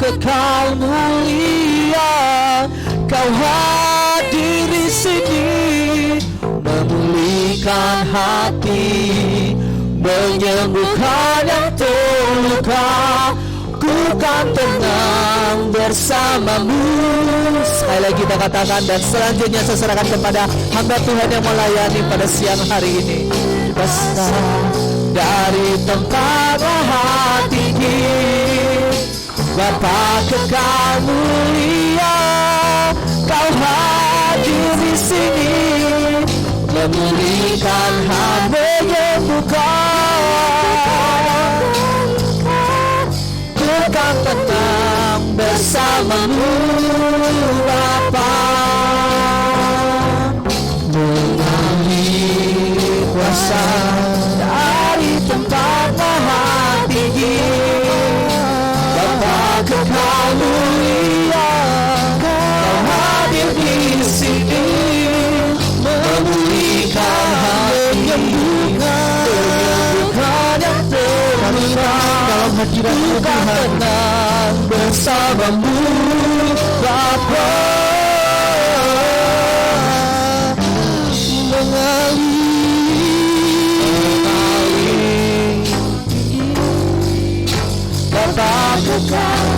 kekal mulia. Kau hadir di sini, memulihkan hati, menyembuhkan yang terluka. Ku kan tenang bersamamu. Sekali lagi kita katakan, dan selanjutnya saya serahkan kepada hamba Tuhan yang melayani pada siang hari ini. Besar dari tempat maha tinggi, Bapa kekal mulia, Kau hadir di sini, memulihkan hati, menyembuhkan. Ku kan tenang bersamamu Bapa, mengalami kuasa dari tempat maha tinggi. Bapa kekal mulia, Kau hadir di sini, memulihkan hati, menyembuhkan yang terluka. Dalam hadirat-Mu Tuhan, tenang bersamamu Bapa, mengalir Bapa kekal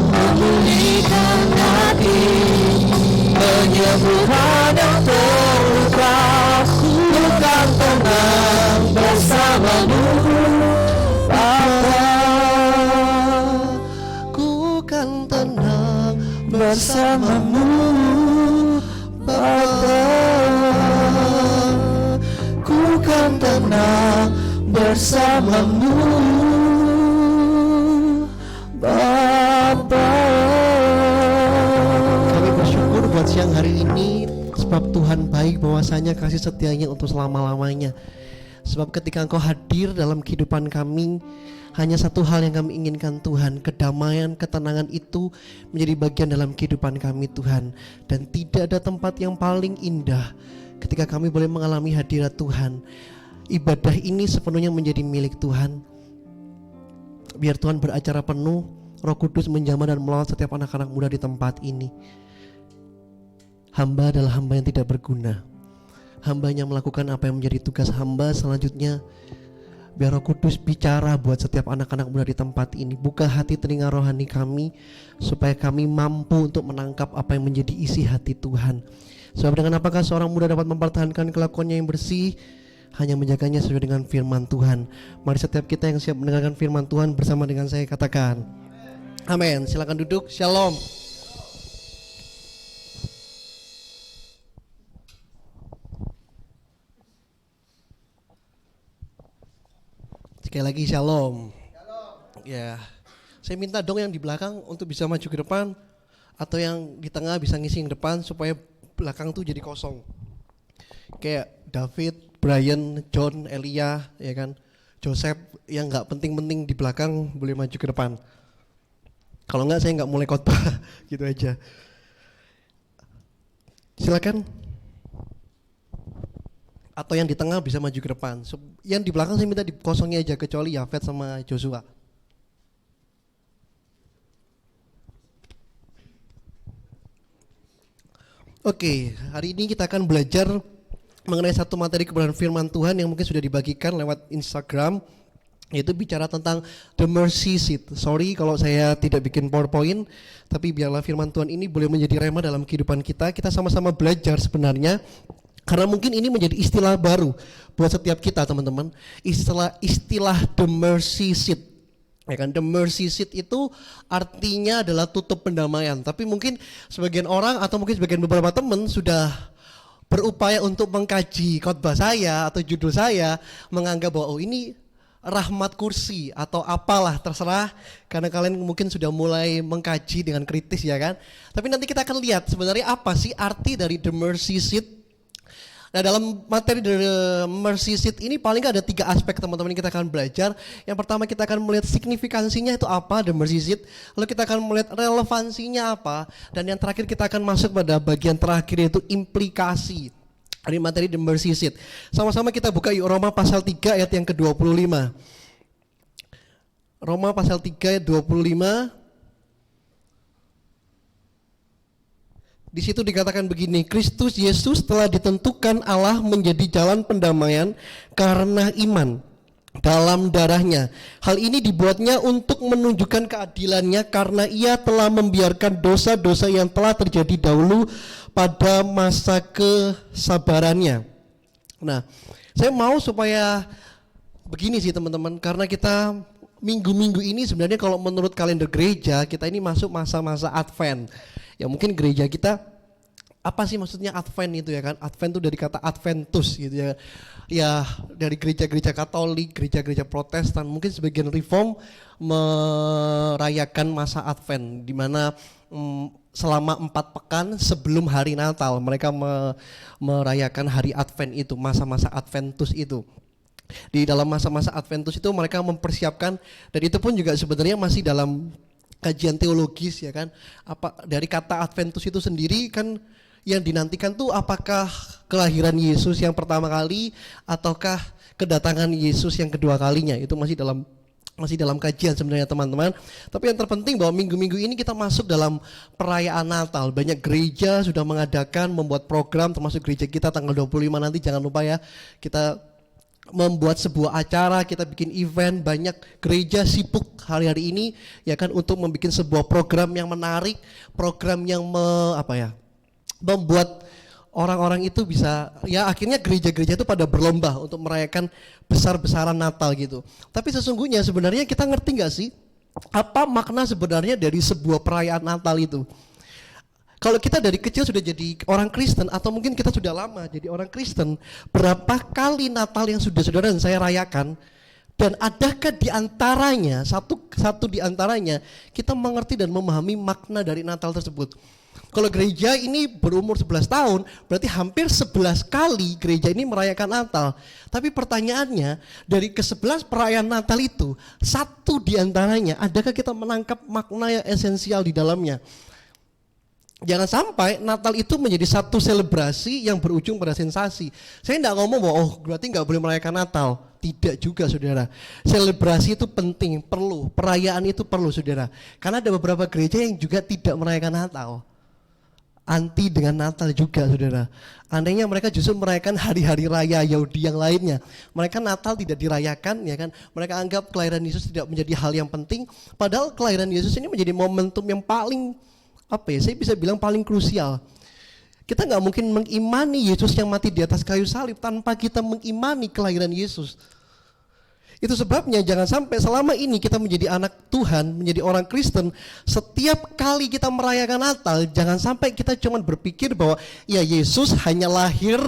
memulihkan hati, menyembuhkan yang terluka. Ku kan tenang bersamamu Bapa, ku kan tenang bersamamu Bapa, ku kan tenang bersamamu Bapa. Kami bersyukur buat siang hari ini, sebab Tuhan baik, bahwasanya kasih setianya untuk selama-lamanya. Sebab ketika Engkau hadir dalam kehidupan kami, hanya satu hal yang kami inginkan Tuhan, kedamaian, ketenangan itu menjadi bagian dalam kehidupan kami Tuhan. Dan tidak ada tempat yang paling indah ketika kami boleh mengalami hadirat Tuhan. Ibadah ini sepenuhnya menjadi milik Tuhan. Biar Tuhan beracara penuh, Roh Kudus menjamah dan melawat setiap anak-anak muda di tempat ini. Hamba adalah hamba yang tidak berguna. Hambanya melakukan apa yang menjadi tugas hamba. Selanjutnya biar Roh Kudus bicara buat setiap anak-anak muda di tempat ini. Buka hati telinga rohani kami, supaya kami mampu untuk menangkap apa yang menjadi isi hati Tuhan. Sebab dengan apakah seorang muda dapat mempertahankan kelakuannya yang bersih? Hanya menjaganya sesuai dengan firman Tuhan. Mari setiap kita yang siap mendengarkan firman Tuhan bersama dengan saya katakan amin. Silakan duduk. Shalom. Sekali lagi shalom. Ya, saya minta dong yang di belakang untuk bisa maju ke depan, atau yang di tengah bisa ngisi yang depan supaya belakang tuh jadi kosong. Kayak David, Brian, John, Elia, ya kan, Joseph, yang nggak penting-penting di belakang boleh maju ke depan. Kalau nggak saya nggak mulai khotbah, gitu aja. Silakan. Atau yang di tengah bisa maju ke depan. Yang di belakang saya minta dikosongnya aja, kecuali Yafet sama Joshua. Oke, hari ini kita akan belajar mengenai satu materi kebenaran firman Tuhan yang mungkin sudah dibagikan lewat Instagram, yaitu bicara tentang the mercy seat. Sorry kalau saya tidak bikin PowerPoint, tapi biarlah firman Tuhan ini boleh menjadi rema dalam kehidupan kita. Kita sama-sama belajar sebenarnya. Karena mungkin ini menjadi istilah baru buat setiap kita teman-teman. Istilah the mercy seat. Ya kan, the mercy seat itu artinya adalah tutup pendamaian. Tapi mungkin sebagian orang atau mungkin sebagian beberapa teman sudah berupaya untuk mengkaji khotbah saya atau judul saya, menganggap bahwa ini rahmat kursi atau apalah, terserah, karena kalian mungkin sudah mulai mengkaji dengan kritis, ya kan. Tapi nanti kita akan lihat sebenarnya apa sih arti dari the mercy seat. Nah, dalam materi The Mercy Seat ini paling ada 3 aspek teman-teman yang kita akan belajar. Yang pertama kita akan melihat signifikansinya itu apa, The Mercy Seat. Lalu kita akan melihat relevansinya apa. Dan yang terakhir kita akan masuk pada bagian terakhir yaitu implikasi Hari materi The Mercy Seat. Sama-sama kita buka yuk Roma pasal 3 ayat yang ke-25. Roma pasal 3 ayat 25. Di situ dikatakan begini, Kristus Yesus telah ditentukan Allah menjadi jalan pendamaian karena iman dalam darahnya. Hal ini dibuatnya untuk menunjukkan keadilannya karena ia telah membiarkan dosa-dosa yang telah terjadi dahulu pada masa kesabarannya. Nah, saya mau supaya begini sih teman-teman, karena kita minggu-minggu ini sebenarnya kalau menurut kalender gereja, kita ini masuk masa-masa Advent. Ya mungkin gereja kita, apa sih maksudnya Advent itu ya kan? Advent itu dari kata Adventus gitu ya. Ya dari gereja-gereja Katolik, gereja-gereja Protestan, mungkin sebagian Reform merayakan masa Advent di mana selama 4 pekan sebelum hari Natal mereka merayakan hari Advent itu, masa-masa Adventus itu. Di dalam masa-masa Adventus itu mereka mempersiapkan, dan itu pun juga sebenarnya masih dalam kajian teologis ya kan. Apa dari kata Adventus itu sendiri kan yang dinantikan tuh apakah kelahiran Yesus yang pertama kali ataukah kedatangan Yesus yang kedua kalinya. Itu masih dalam kajian sebenarnya teman-teman. Tapi yang terpenting bahwa minggu-minggu ini kita masuk dalam perayaan Natal. Banyak gereja sudah mengadakan, membuat program, termasuk gereja kita tanggal 25 nanti jangan lupa ya. Kita membuat sebuah acara, kita bikin event, banyak gereja sibuk hari-hari ini ya kan untuk membuat sebuah program yang menarik, program yang membuat orang-orang itu bisa, ya akhirnya gereja-gereja itu pada berlomba untuk merayakan besar-besaran Natal gitu. Tapi sesungguhnya sebenarnya kita ngerti gak sih apa makna sebenarnya dari sebuah perayaan Natal itu? Kalau kita dari kecil sudah jadi orang Kristen atau mungkin kita sudah lama jadi orang Kristen, berapa kali Natal yang sudah saudara dan saya rayakan, dan adakah di antaranya satu di antaranya kita mengerti dan memahami makna dari Natal tersebut? Kalau gereja ini berumur 11 tahun, berarti hampir 11 kali gereja ini merayakan Natal. Tapi pertanyaannya, dari ke-11 perayaan Natal itu, satu di antaranya, adakah kita menangkap makna yang esensial di dalamnya? Jangan sampai Natal itu menjadi satu selebrasi yang berujung pada sensasi. Saya tidak ngomong bahwa berarti nggak boleh merayakan Natal. Tidak juga saudara. Selebrasi itu penting, perlu. Perayaan itu perlu saudara. Karena ada beberapa gereja yang juga tidak merayakan Natal. Anti dengan Natal juga saudara. Anehnya mereka justru merayakan hari-hari raya Yahudi yang lainnya. Mereka Natal tidak dirayakan ya kan. Mereka anggap kelahiran Yesus tidak menjadi hal yang penting. Padahal kelahiran Yesus ini menjadi momentum yang paling saya bisa bilang paling krusial. Kita nggak mungkin mengimani Yesus yang mati di atas kayu salib tanpa kita mengimani kelahiran Yesus. Itu sebabnya jangan sampai selama ini kita menjadi anak Tuhan, menjadi orang Kristen, setiap kali kita merayakan Natal, jangan sampai kita cuma berpikir bahwa ya Yesus hanya lahir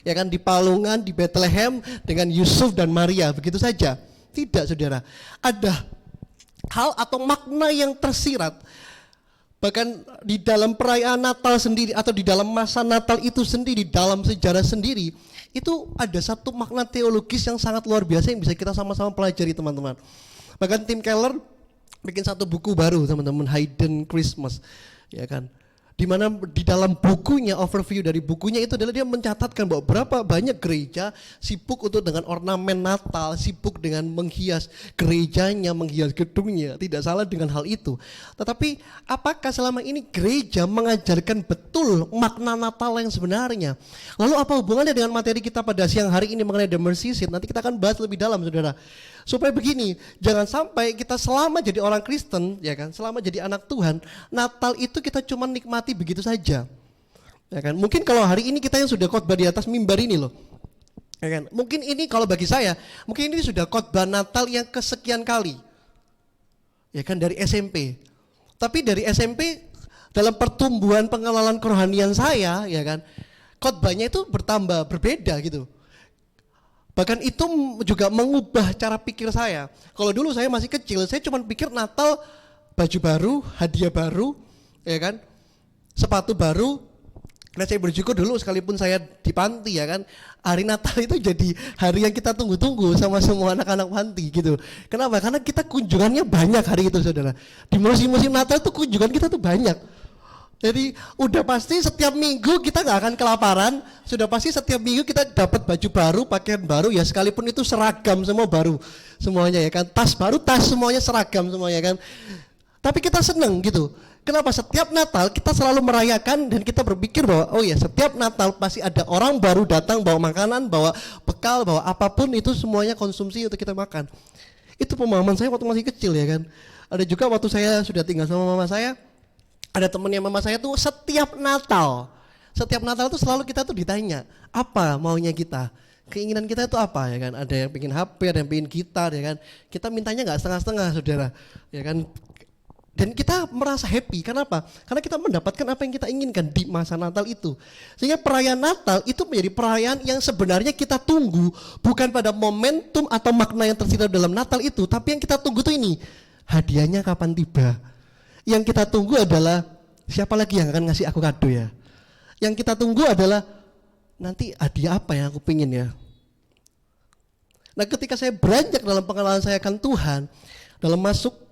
ya kan di Palungan, di Bethlehem dengan Yusuf dan Maria, begitu saja. Tidak saudara, ada hal atau makna yang tersirat. Bahkan di dalam perayaan Natal sendiri atau di dalam masa Natal itu sendiri, dalam sejarah sendiri, itu ada satu makna teologis yang sangat luar biasa yang bisa kita sama-sama pelajari teman-teman. Bahkan Tim Keller bikin satu buku baru teman-teman, Hidden Christmas, ya kan. Di mana di dalam bukunya, overview dari bukunya itu adalah dia mencatatkan bahwa berapa banyak gereja sibuk untuk dengan ornamen Natal, sibuk dengan menghias gerejanya, menghias gedungnya. Tidak salah dengan hal itu. Tetapi apakah selama ini gereja mengajarkan betul makna Natal yang sebenarnya? Lalu apa hubungannya dengan materi kita pada siang hari ini mengenai The Mercy Seat? Nanti kita akan bahas lebih dalam saudara. Supaya begini, jangan sampai kita selama jadi orang Kristen, ya kan, selama jadi anak Tuhan, Natal itu kita cuma nikmati begitu saja. Ya kan? Mungkin kalau hari ini kita yang sudah khotbah di atas mimbar ini loh. Ya kan? Mungkin ini kalau bagi saya, mungkin ini sudah khotbah Natal yang kesekian kali. Ya kan, dari SMP. Tapi dari SMP dalam pertumbuhan pengenalan kerohanian saya, ya kan, khotbahnya itu bertambah, berbeda gitu. Bahkan itu juga mengubah cara pikir saya. Kalau dulu saya masih kecil, saya cuma pikir Natal baju baru, hadiah baru, ya kan, sepatu baru. Dan saya bersyukur dulu sekalipun saya di panti ya kan, hari Natal itu jadi hari yang kita tunggu-tunggu sama semua anak-anak panti gitu. Kenapa? Karena kita kunjungannya banyak hari itu saudara. Di musim-musim Natal tuh kunjungan kita tuh banyak. Jadi udah pasti setiap minggu kita nggak akan kelaparan, sudah pasti setiap minggu kita dapat baju baru, pakaian baru ya, sekalipun itu seragam semua baru semuanya ya kan, tas baru, tas semuanya seragam semuanya kan. Tapi kita seneng gitu. Kenapa? Setiap Natal kita selalu merayakan dan kita berpikir bahwa oh ya setiap Natal pasti ada orang baru datang bawa makanan, bawa bekal, bawa apapun itu semuanya konsumsi untuk kita makan. Itu pemahaman saya waktu masih kecil ya kan. Ada juga waktu saya sudah tinggal sama mama saya, ada temennya mama saya tuh setiap Natal tuh selalu kita tuh ditanya apa maunya kita, keinginan kita itu apa ya kan. Ada yang pengen HP, ada yang pengen gitar ya kan. Kita mintanya nggak setengah-setengah saudara ya kan. Dan kita merasa happy, kenapa? Karena kita mendapatkan apa yang kita inginkan di masa Natal itu. Sehingga perayaan Natal itu menjadi perayaan yang sebenarnya kita tunggu, bukan pada momentum atau makna yang tersirat dalam Natal itu, tapi yang kita tunggu tuh ini, hadiahnya kapan tiba. Yang kita tunggu adalah siapa lagi yang akan ngasih aku kado ya. Yang kita tunggu adalah nanti hadiah apa yang aku pingin ya. Nah ketika saya beranjak dalam pengenalan saya akan Tuhan, dalam masuk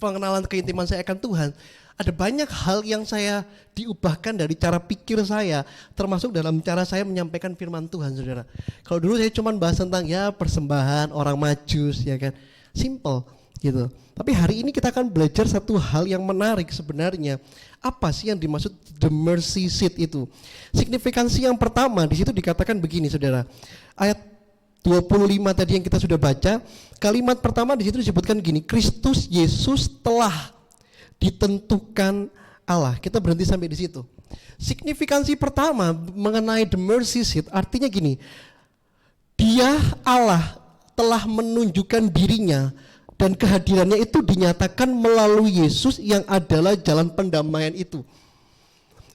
pengenalan keintiman saya akan Tuhan, ada banyak hal yang saya diubahkan dari cara pikir saya, termasuk dalam cara saya menyampaikan firman Tuhan, saudara. Kalau dulu saya cuma bahas tentang ya persembahan orang Majus, ya kan, simple gitu. Tapi hari ini kita akan belajar satu hal yang menarik sebenarnya. Apa sih yang dimaksud the mercy seat itu? Signifikansi yang pertama di situ dikatakan begini, saudara. Ayat 25 tadi yang kita sudah baca, kalimat pertama di situ disebutkan gini, Kristus Yesus telah ditentukan Allah. Kita berhenti sampai di situ. Signifikansi pertama mengenai the mercy seat artinya gini, Dia Allah telah menunjukkan dirinya dan kehadirannya itu dinyatakan melalui Yesus yang adalah jalan pendamaian itu.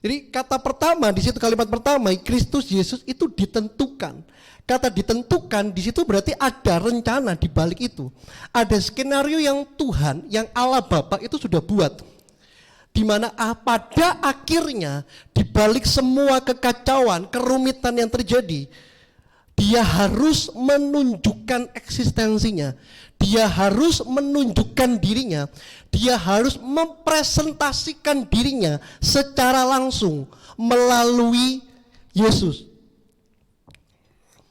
Jadi kata pertama di situ, kalimat pertama, Kristus Yesus itu ditentukan. Kata ditentukan di situ berarti ada rencana di balik itu. Ada skenario yang Tuhan, yang Allah Bapa itu sudah buat. Di mana pada akhirnya di balik semua kekacauan, kerumitan yang terjadi, Dia harus menunjukkan eksistensinya. Dia harus menunjukkan dirinya. Dia harus mempresentasikan dirinya secara langsung melalui Yesus.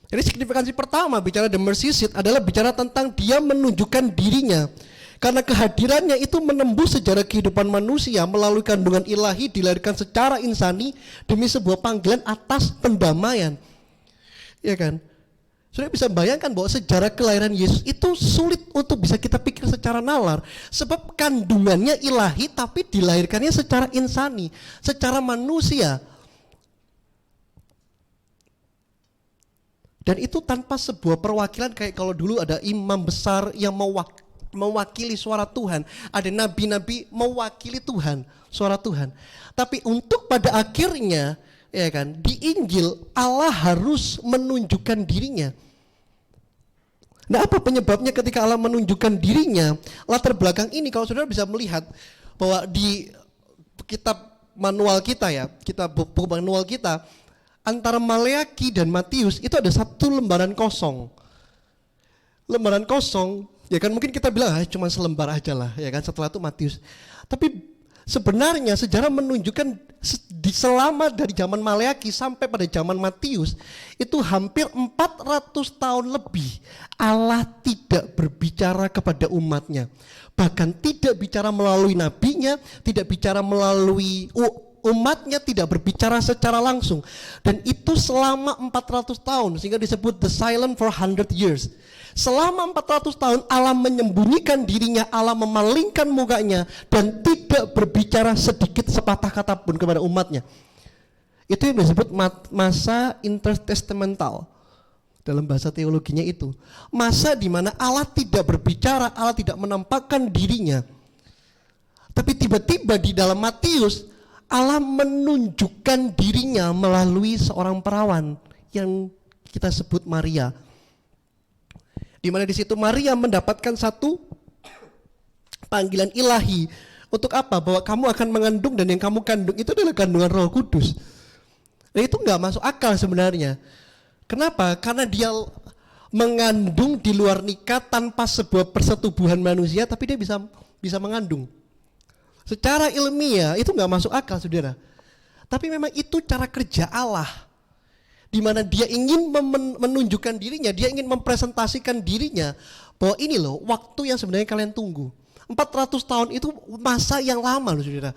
Jadi signifikansi pertama bicara the mercy seat adalah bicara tentang Dia menunjukkan dirinya. Karena kehadirannya itu menembus sejarah kehidupan manusia melalui kandungan ilahi, dilahirkan secara insani demi sebuah panggilan atas pendamaian. Ya kan? Sudah bisa bayangkan bahwa sejarah kelahiran Yesus itu sulit untuk bisa kita pikir secara nalar. Sebab kandungannya ilahi tapi dilahirkannya secara insani, secara manusia. Dan itu tanpa sebuah perwakilan kayak kalau dulu ada imam besar yang mewakili suara Tuhan. Ada nabi-nabi mewakili Tuhan, suara Tuhan. Tapi untuk pada akhirnya, ya kan, di Injil Allah harus menunjukkan dirinya. Nah apa penyebabnya ketika Allah menunjukkan dirinya? Latar belakang ini kalau saudara bisa melihat bahwa di kitab manual kita ya, kitab buku manual kita, antara Maleaki dan Matius itu ada satu lembaran kosong. Lembaran kosong, ya kan mungkin kita bilang cuma selembar aja lah, ya kan setelah itu Matius. Tapi sebenarnya sejarah menunjukkan selama dari zaman Maleaki sampai pada zaman Matius itu hampir 400 tahun lebih Allah tidak berbicara kepada umatnya. Bahkan tidak bicara melalui nabinya, tidak bicara melalui umatnya, tidak berbicara secara langsung. Dan itu selama 400 tahun sehingga disebut the silent for 100 years. Selama 400 tahun Allah menyembunyikan dirinya, Allah memalingkan mukanya dan tidak berbicara sedikit sepatah kata pun kepada umatnya. Itu yang disebut masa intertestamental. Dalam bahasa teologinya itu. Masa di mana Allah tidak berbicara, Allah tidak menampakkan dirinya. Tapi tiba-tiba di dalam Matius Allah menunjukkan dirinya melalui seorang perawan yang kita sebut Maria. Di mana di situ Maria mendapatkan satu panggilan ilahi untuk apa? Bahwa kamu akan mengandung dan yang kamu kandung itu adalah kandungan Roh Kudus. Dan itu nggak masuk akal sebenarnya. Kenapa? Karena dia mengandung di luar nikah tanpa sebuah persetubuhan manusia, tapi dia bisa mengandung. Secara ilmiah itu nggak masuk akal, saudara. Tapi memang itu cara kerja Allah. Di mana dia ingin menunjukkan dirinya, dia ingin mempresentasikan dirinya bahwa ini loh waktu yang sebenarnya kalian tunggu. 400 tahun itu masa yang lama loh, saudara.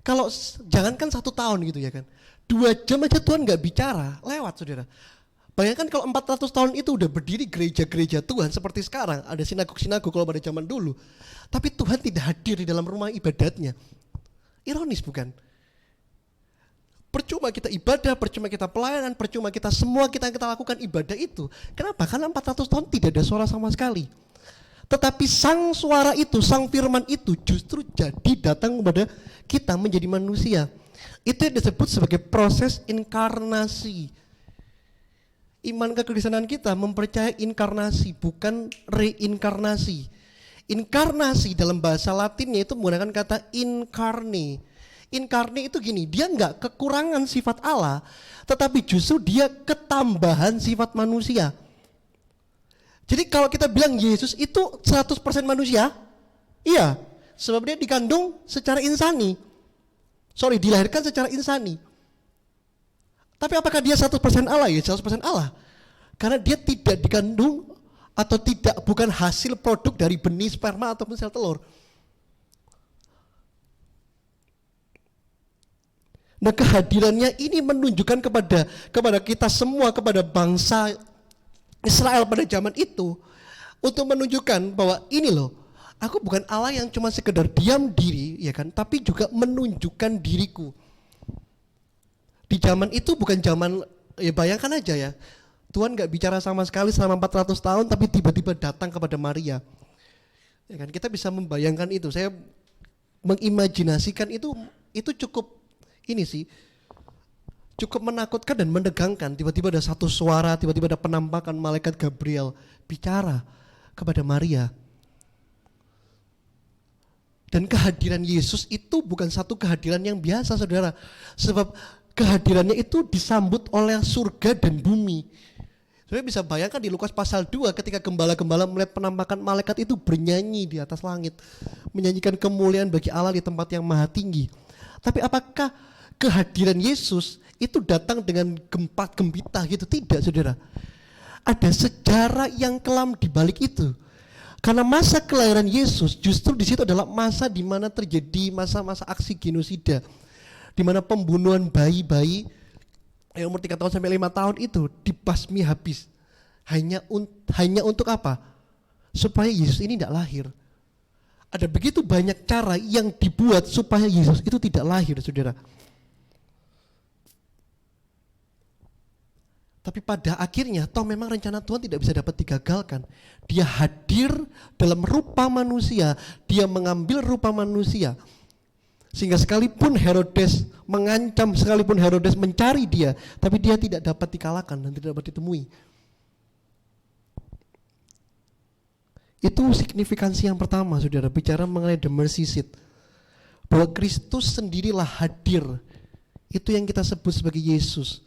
Kalau jangankan 1 tahun gitu ya kan, 2 jam aja Tuhan nggak bicara, lewat, saudara. Bayangkan kalau 400 tahun itu udah berdiri gereja-gereja Tuhan seperti sekarang, ada sinagog-sinagog kalau pada zaman dulu. Tapi Tuhan tidak hadir di dalam rumah ibadatnya. Ironis bukan? Percuma kita ibadah, percuma kita pelayanan, percuma kita semua kita lakukan ibadah itu. Kenapa? Karena 400 tahun tidak ada suara sama sekali. Tetapi sang suara itu, sang firman itu justru jadi datang kepada kita menjadi manusia. Itu yang disebut sebagai proses inkarnasi. Iman kekristenan kita mempercayai inkarnasi, bukan reinkarnasi. Inkarnasi dalam bahasa Latinnya itu menggunakan kata incarne. Incarne itu gini, dia nggak kekurangan sifat Allah, tetapi justru dia ketambahan sifat manusia. Jadi kalau kita bilang Yesus itu 100% manusia, iya, sebab dia dikandung secara insani. Dilahirkan secara insani. Tapi apakah dia 100% Allah? Ya 100% Allah. Karena dia tidak dikandung atau bukan hasil produk dari benih sperma ataupun sel telur. Nah, kehadirannya ini menunjukkan kepada kita semua, kepada bangsa Israel pada zaman itu, untuk menunjukkan bahwa ini loh, aku bukan Allah yang cuma sekedar diam diri, ya kan, tapi juga menunjukkan diriku. Di zaman itu bukan zaman, ya bayangkan aja ya, Tuhan gak bicara sama sekali selama 400 tahun, tapi tiba-tiba datang kepada Maria. Ya kan, kita bisa membayangkan itu. Saya mengimajinasikan itu cukup ini sih, cukup menakutkan dan menegangkan. Tiba-tiba ada satu suara, tiba-tiba ada penampakan malaikat Gabriel bicara kepada Maria. Dan kehadiran Yesus itu bukan satu kehadiran yang biasa, saudara. Sebab kehadirannya itu disambut oleh surga dan bumi. Saudara bisa bayangkan di Lukas pasal 2 ketika gembala-gembala melihat penampakan malaikat itu bernyanyi di atas langit, menyanyikan kemuliaan bagi Allah di tempat yang maha tinggi. Tapi apakah kehadiran Yesus itu datang dengan gempa gembita gitu? Tidak, saudara. Ada sejarah yang kelam di balik itu. Karena masa kelahiran Yesus justru di situ adalah masa di mana terjadi masa-masa aksi genosida, di mana pembunuhan bayi-bayi yang umur 3 tahun sampai 5 tahun itu dibasmi habis. Hanya untuk apa? Supaya Yesus ini tidak lahir. Ada begitu banyak cara yang dibuat supaya Yesus itu tidak lahir, saudara. Tapi pada akhirnya, toh memang rencana Tuhan tidak bisa dapat digagalkan. Dia hadir dalam rupa manusia, dia mengambil rupa manusia. Sehingga sekalipun Herodes mengancam, sekalipun Herodes mencari dia, tapi dia tidak dapat dikalahkan dan tidak dapat ditemui. Itu signifikansi yang pertama, saudara, bicara mengenai the mercy seat. Bahwa Kristus sendirilah hadir. Itu yang kita sebut sebagai Yesus.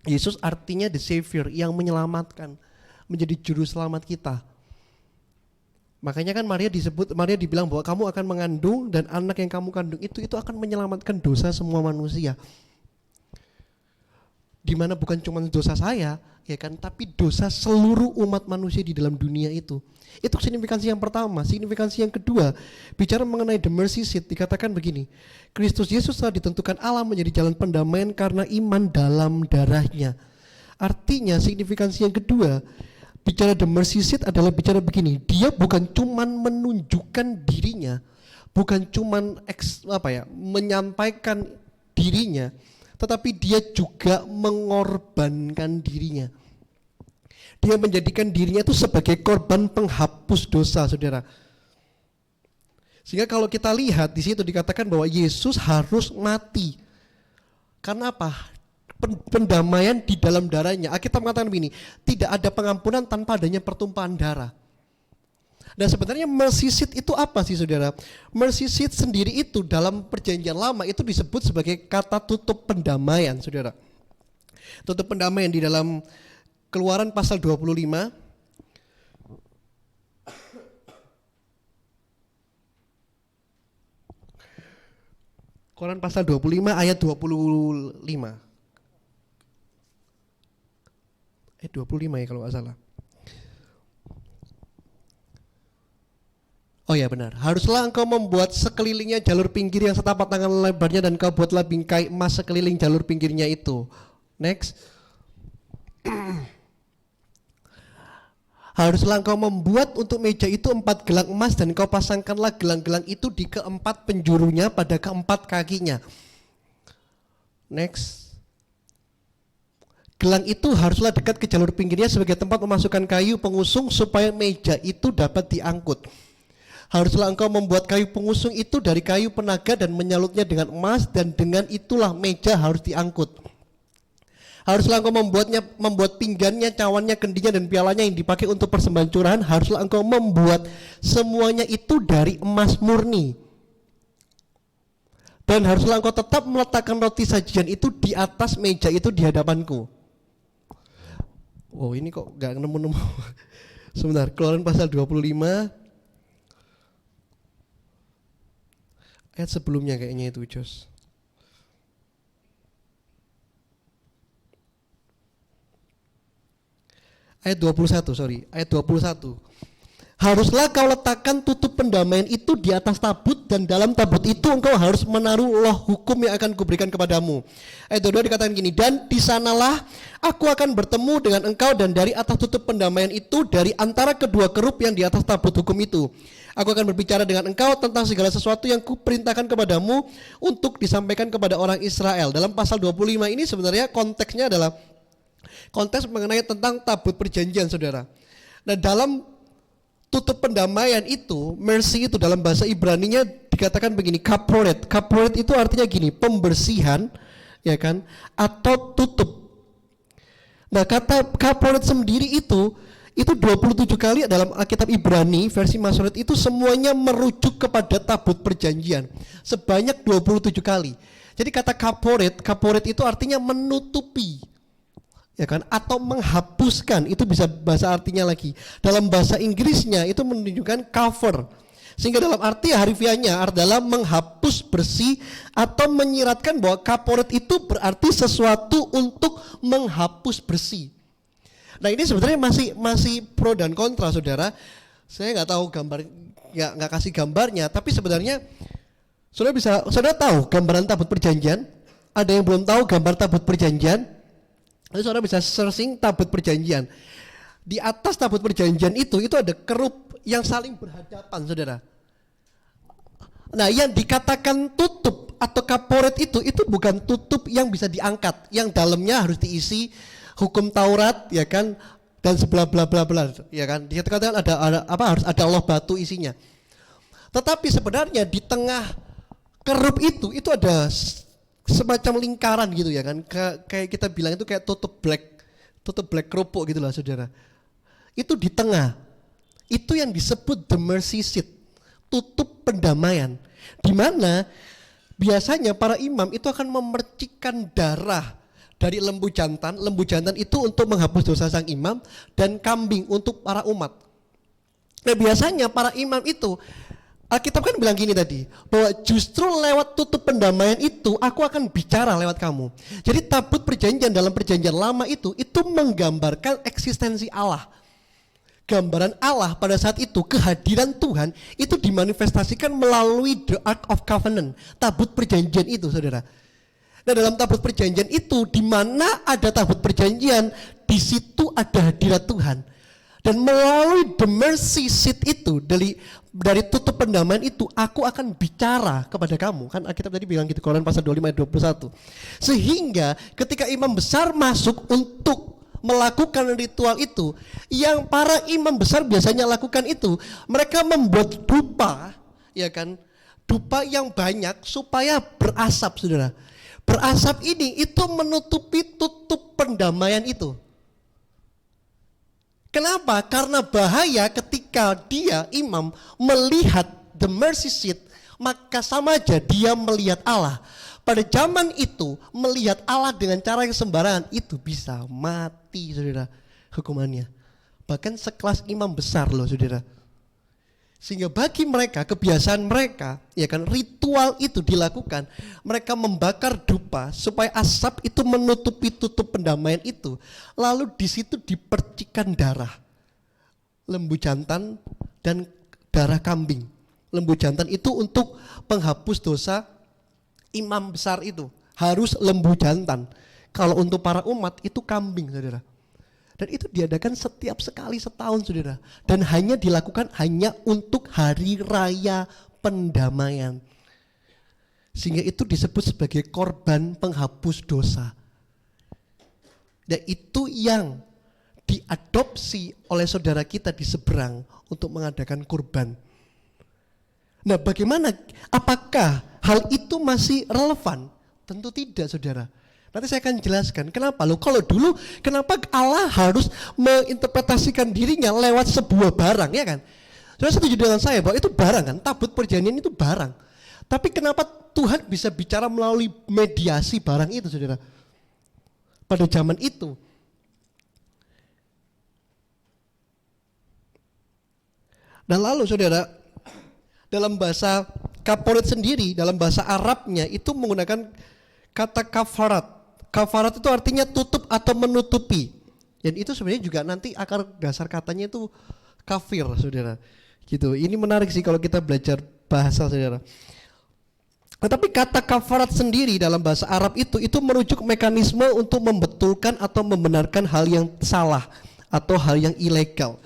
Yesus artinya the Savior, yang menyelamatkan, menjadi juru selamat kita. Makanya kan Maria dibilang bahwa kamu akan mengandung dan anak yang kamu kandung itu akan menyelamatkan dosa semua manusia. Dimana bukan cuma dosa saya, ya kan, tapi dosa seluruh umat manusia di dalam dunia itu. Itu signifikansi yang pertama. Signifikansi yang kedua, bicara mengenai the mercy seat, dikatakan begini, Kristus Yesus telah ditentukan Allah menjadi jalan pendamaian karena iman dalam darahnya. Artinya signifikansi yang kedua, bicara the mercy seat adalah bicara begini, dia bukan cuman menunjukkan dirinya, bukan cuman menyampaikan dirinya, tetapi dia juga mengorbankan dirinya. Dia menjadikan dirinya itu sebagai korban penghapus dosa, saudara. Sehingga kalau kita lihat di situ dikatakan bahwa Yesus harus mati. Karena apa? Pendamaian di dalam darahnya. Alkitab mengatakan begini, tidak ada pengampunan tanpa adanya pertumpahan darah. Dan sebenarnya mercy seat itu apa sih, saudara? Mercy seat sendiri itu dalam perjanjian lama itu disebut sebagai kata tutup pendamaian, saudara. Tutup pendamaian di dalam Keluaran pasal 25. Quran pasal 25 ayat 25. Ayat 25 ya kalau nggak salah. Oh ya benar. Haruslah engkau membuat sekelilingnya jalur pinggir yang setapak tangan lebarnya dan kau buatlah bingkai emas sekeliling jalur pinggirnya itu. Next. Haruslah engkau membuat untuk meja itu 4 gelang emas dan kau pasangkanlah gelang-gelang itu di keempat penjurunya pada keempat kakinya. Next. Gelang itu haruslah dekat ke jalur pinggirnya sebagai tempat memasukkan kayu pengusung supaya meja itu dapat diangkut. Haruslah engkau membuat kayu pengusung itu dari kayu penaga dan menyalutnya dengan emas dan dengan itulah meja harus diangkut. Haruslah engkau membuat pinggannya, cawannya, kendinya dan pialanya yang dipakai untuk persembahan curahan. Haruslah engkau membuat semuanya itu dari emas murni. Dan haruslah engkau tetap meletakkan roti sajian itu di atas meja itu di hadapanku. Oh ini kok gak nemu-nemu. Sebentar, Keluaran pasal 25 ayat sebelumnya kayaknya itu, Jos. Ayat 21, ayat 21. Haruslah kau letakkan tutup pendamaian itu di atas tabut dan dalam tabut itu engkau harus menaruh loh hukum yang akan kuberikan kepadamu. Ayat 22 dikatakan gini, dan di sanalah aku akan bertemu dengan engkau dan dari atas tutup pendamaian itu dari antara kedua kerup yang di atas tabut hukum itu. Aku akan berbicara dengan engkau tentang segala sesuatu yang kuperintahkan kepadamu untuk disampaikan kepada orang Israel. Dalam pasal 25 ini sebenarnya konteksnya adalah konteks mengenai tentang tabut perjanjian, saudara. Nah dalam tutup pendamaian itu, mercy itu dalam bahasa Ibraninya dikatakan begini, kaporet. Kaporet itu artinya gini, pembersihan, ya kan, atau tutup. Nah kata kaporet sendiri itu 27 kali dalam Alkitab Ibrani versi Masoret itu semuanya merujuk kepada tabut perjanjian sebanyak 27 kali. Jadi kata kaporet itu artinya menutupi, ya kan, atau menghapuskan. Itu bisa bahasa artinya lagi. Dalam bahasa Inggrisnya itu menunjukkan cover. Sehingga dalam arti harfiahnya adalah menghapus bersih atau menyiratkan bahwa kaporet itu berarti sesuatu untuk menghapus bersih. Nah ini sebenarnya masih pro dan kontra, saudara. Saya nggak tahu nggak kasih gambarnya, tapi sebenarnya saudara tahu gambaran tabut perjanjian. Ada yang belum tahu gambar tabut perjanjian? Lalu saudara bisa searching tabut perjanjian. Di atas tabut perjanjian itu ada kerup yang saling berhadapan, saudara. Nah yang dikatakan tutup atau kaporet itu bukan tutup yang bisa diangkat, yang dalamnya harus diisi hukum Taurat, ya kan, dan sebelah bla bla bla, ya kan. Dikatakan harus ada Allah batu isinya. Tetapi sebenarnya di tengah kerup itu ada semacam lingkaran gitu, ya kan. Kayak kita bilang itu kayak tutup black kerupuk gitulah, saudara. Itu di tengah. Itu yang disebut the mercy seat, tutup pendamaian. Di mana biasanya para imam itu akan memercikkan darah dari lembu jantan itu untuk menghapus dosa sang imam, dan kambing untuk para umat. Nah biasanya para imam itu, Alkitab kan bilang gini tadi, bahwa justru lewat tutup pendamaian itu aku akan bicara lewat kamu. Jadi tabut perjanjian dalam perjanjian lama itu menggambarkan eksistensi Allah. Gambaran Allah pada saat itu, kehadiran Tuhan itu dimanifestasikan melalui the Ark of Covenant, tabut perjanjian itu, saudara. Nah dalam tabut perjanjian itu, di mana ada tabut perjanjian, di situ ada hadirat Tuhan. Dan melalui the mercy seat itu, dari tutup pendamaian itu, aku akan bicara kepada kamu. Kan Alkitab tadi bilang gitu, Keluaran pasal 25 ayat 21. Sehingga ketika imam besar masuk untuk melakukan ritual itu, yang para imam besar biasanya lakukan itu, mereka membuat dupa, ya kan, dupa yang banyak supaya berasap, saudara. Berasap ini itu menutupi tutup pendamaian itu. Kenapa? Karena bahaya ketika dia imam melihat the mercy seat, maka sama aja dia melihat Allah. Pada zaman itu melihat Allah dengan cara yang sembarangan itu bisa mati, saudara, hukumannya. Bahkan sekelas imam besar loh, saudara. Sehingga bagi mereka, kebiasaan mereka, ya kan, ritual itu dilakukan. Mereka membakar dupa supaya asap itu menutupi tutup pendamaian itu. Lalu di situ dipercikan darah lembu jantan dan darah kambing. Lembu jantan itu untuk penghapus dosa imam besar itu. Harus lembu jantan. Kalau untuk para umat itu kambing, saudara. Dan itu diadakan setiap sekali setahun, saudara. Dan hanya dilakukan hanya untuk hari raya pendamaian. Sehingga itu disebut sebagai korban penghapus dosa. Dan itu yang diadopsi oleh saudara kita di seberang untuk mengadakan kurban. Nah, bagaimana? Apakah hal itu masih relevan? Tentu tidak, saudara. Nanti saya akan jelaskan kenapa. Loh, kalau dulu kenapa Allah harus menginterpretasikan dirinya lewat sebuah barang, ya kan? Saudara setuju dengan saya bahwa itu barang kan, tabut perjanjian itu barang. Tapi kenapa Tuhan bisa bicara melalui mediasi barang itu, saudara? Pada zaman itu. Dan lalu saudara, dalam bahasa kaporet sendiri, dalam bahasa Arabnya itu menggunakan kata kafarat. Kafarat itu artinya tutup atau menutupi. Dan itu sebenarnya juga nanti akar dasar katanya itu kafir, saudara. Gitu. Ini menarik sih kalau kita belajar bahasa, saudara. Tetapi kata kafarat sendiri dalam bahasa Arab itu merujuk mekanisme untuk membetulkan atau membenarkan hal yang salah atau hal yang ilegal.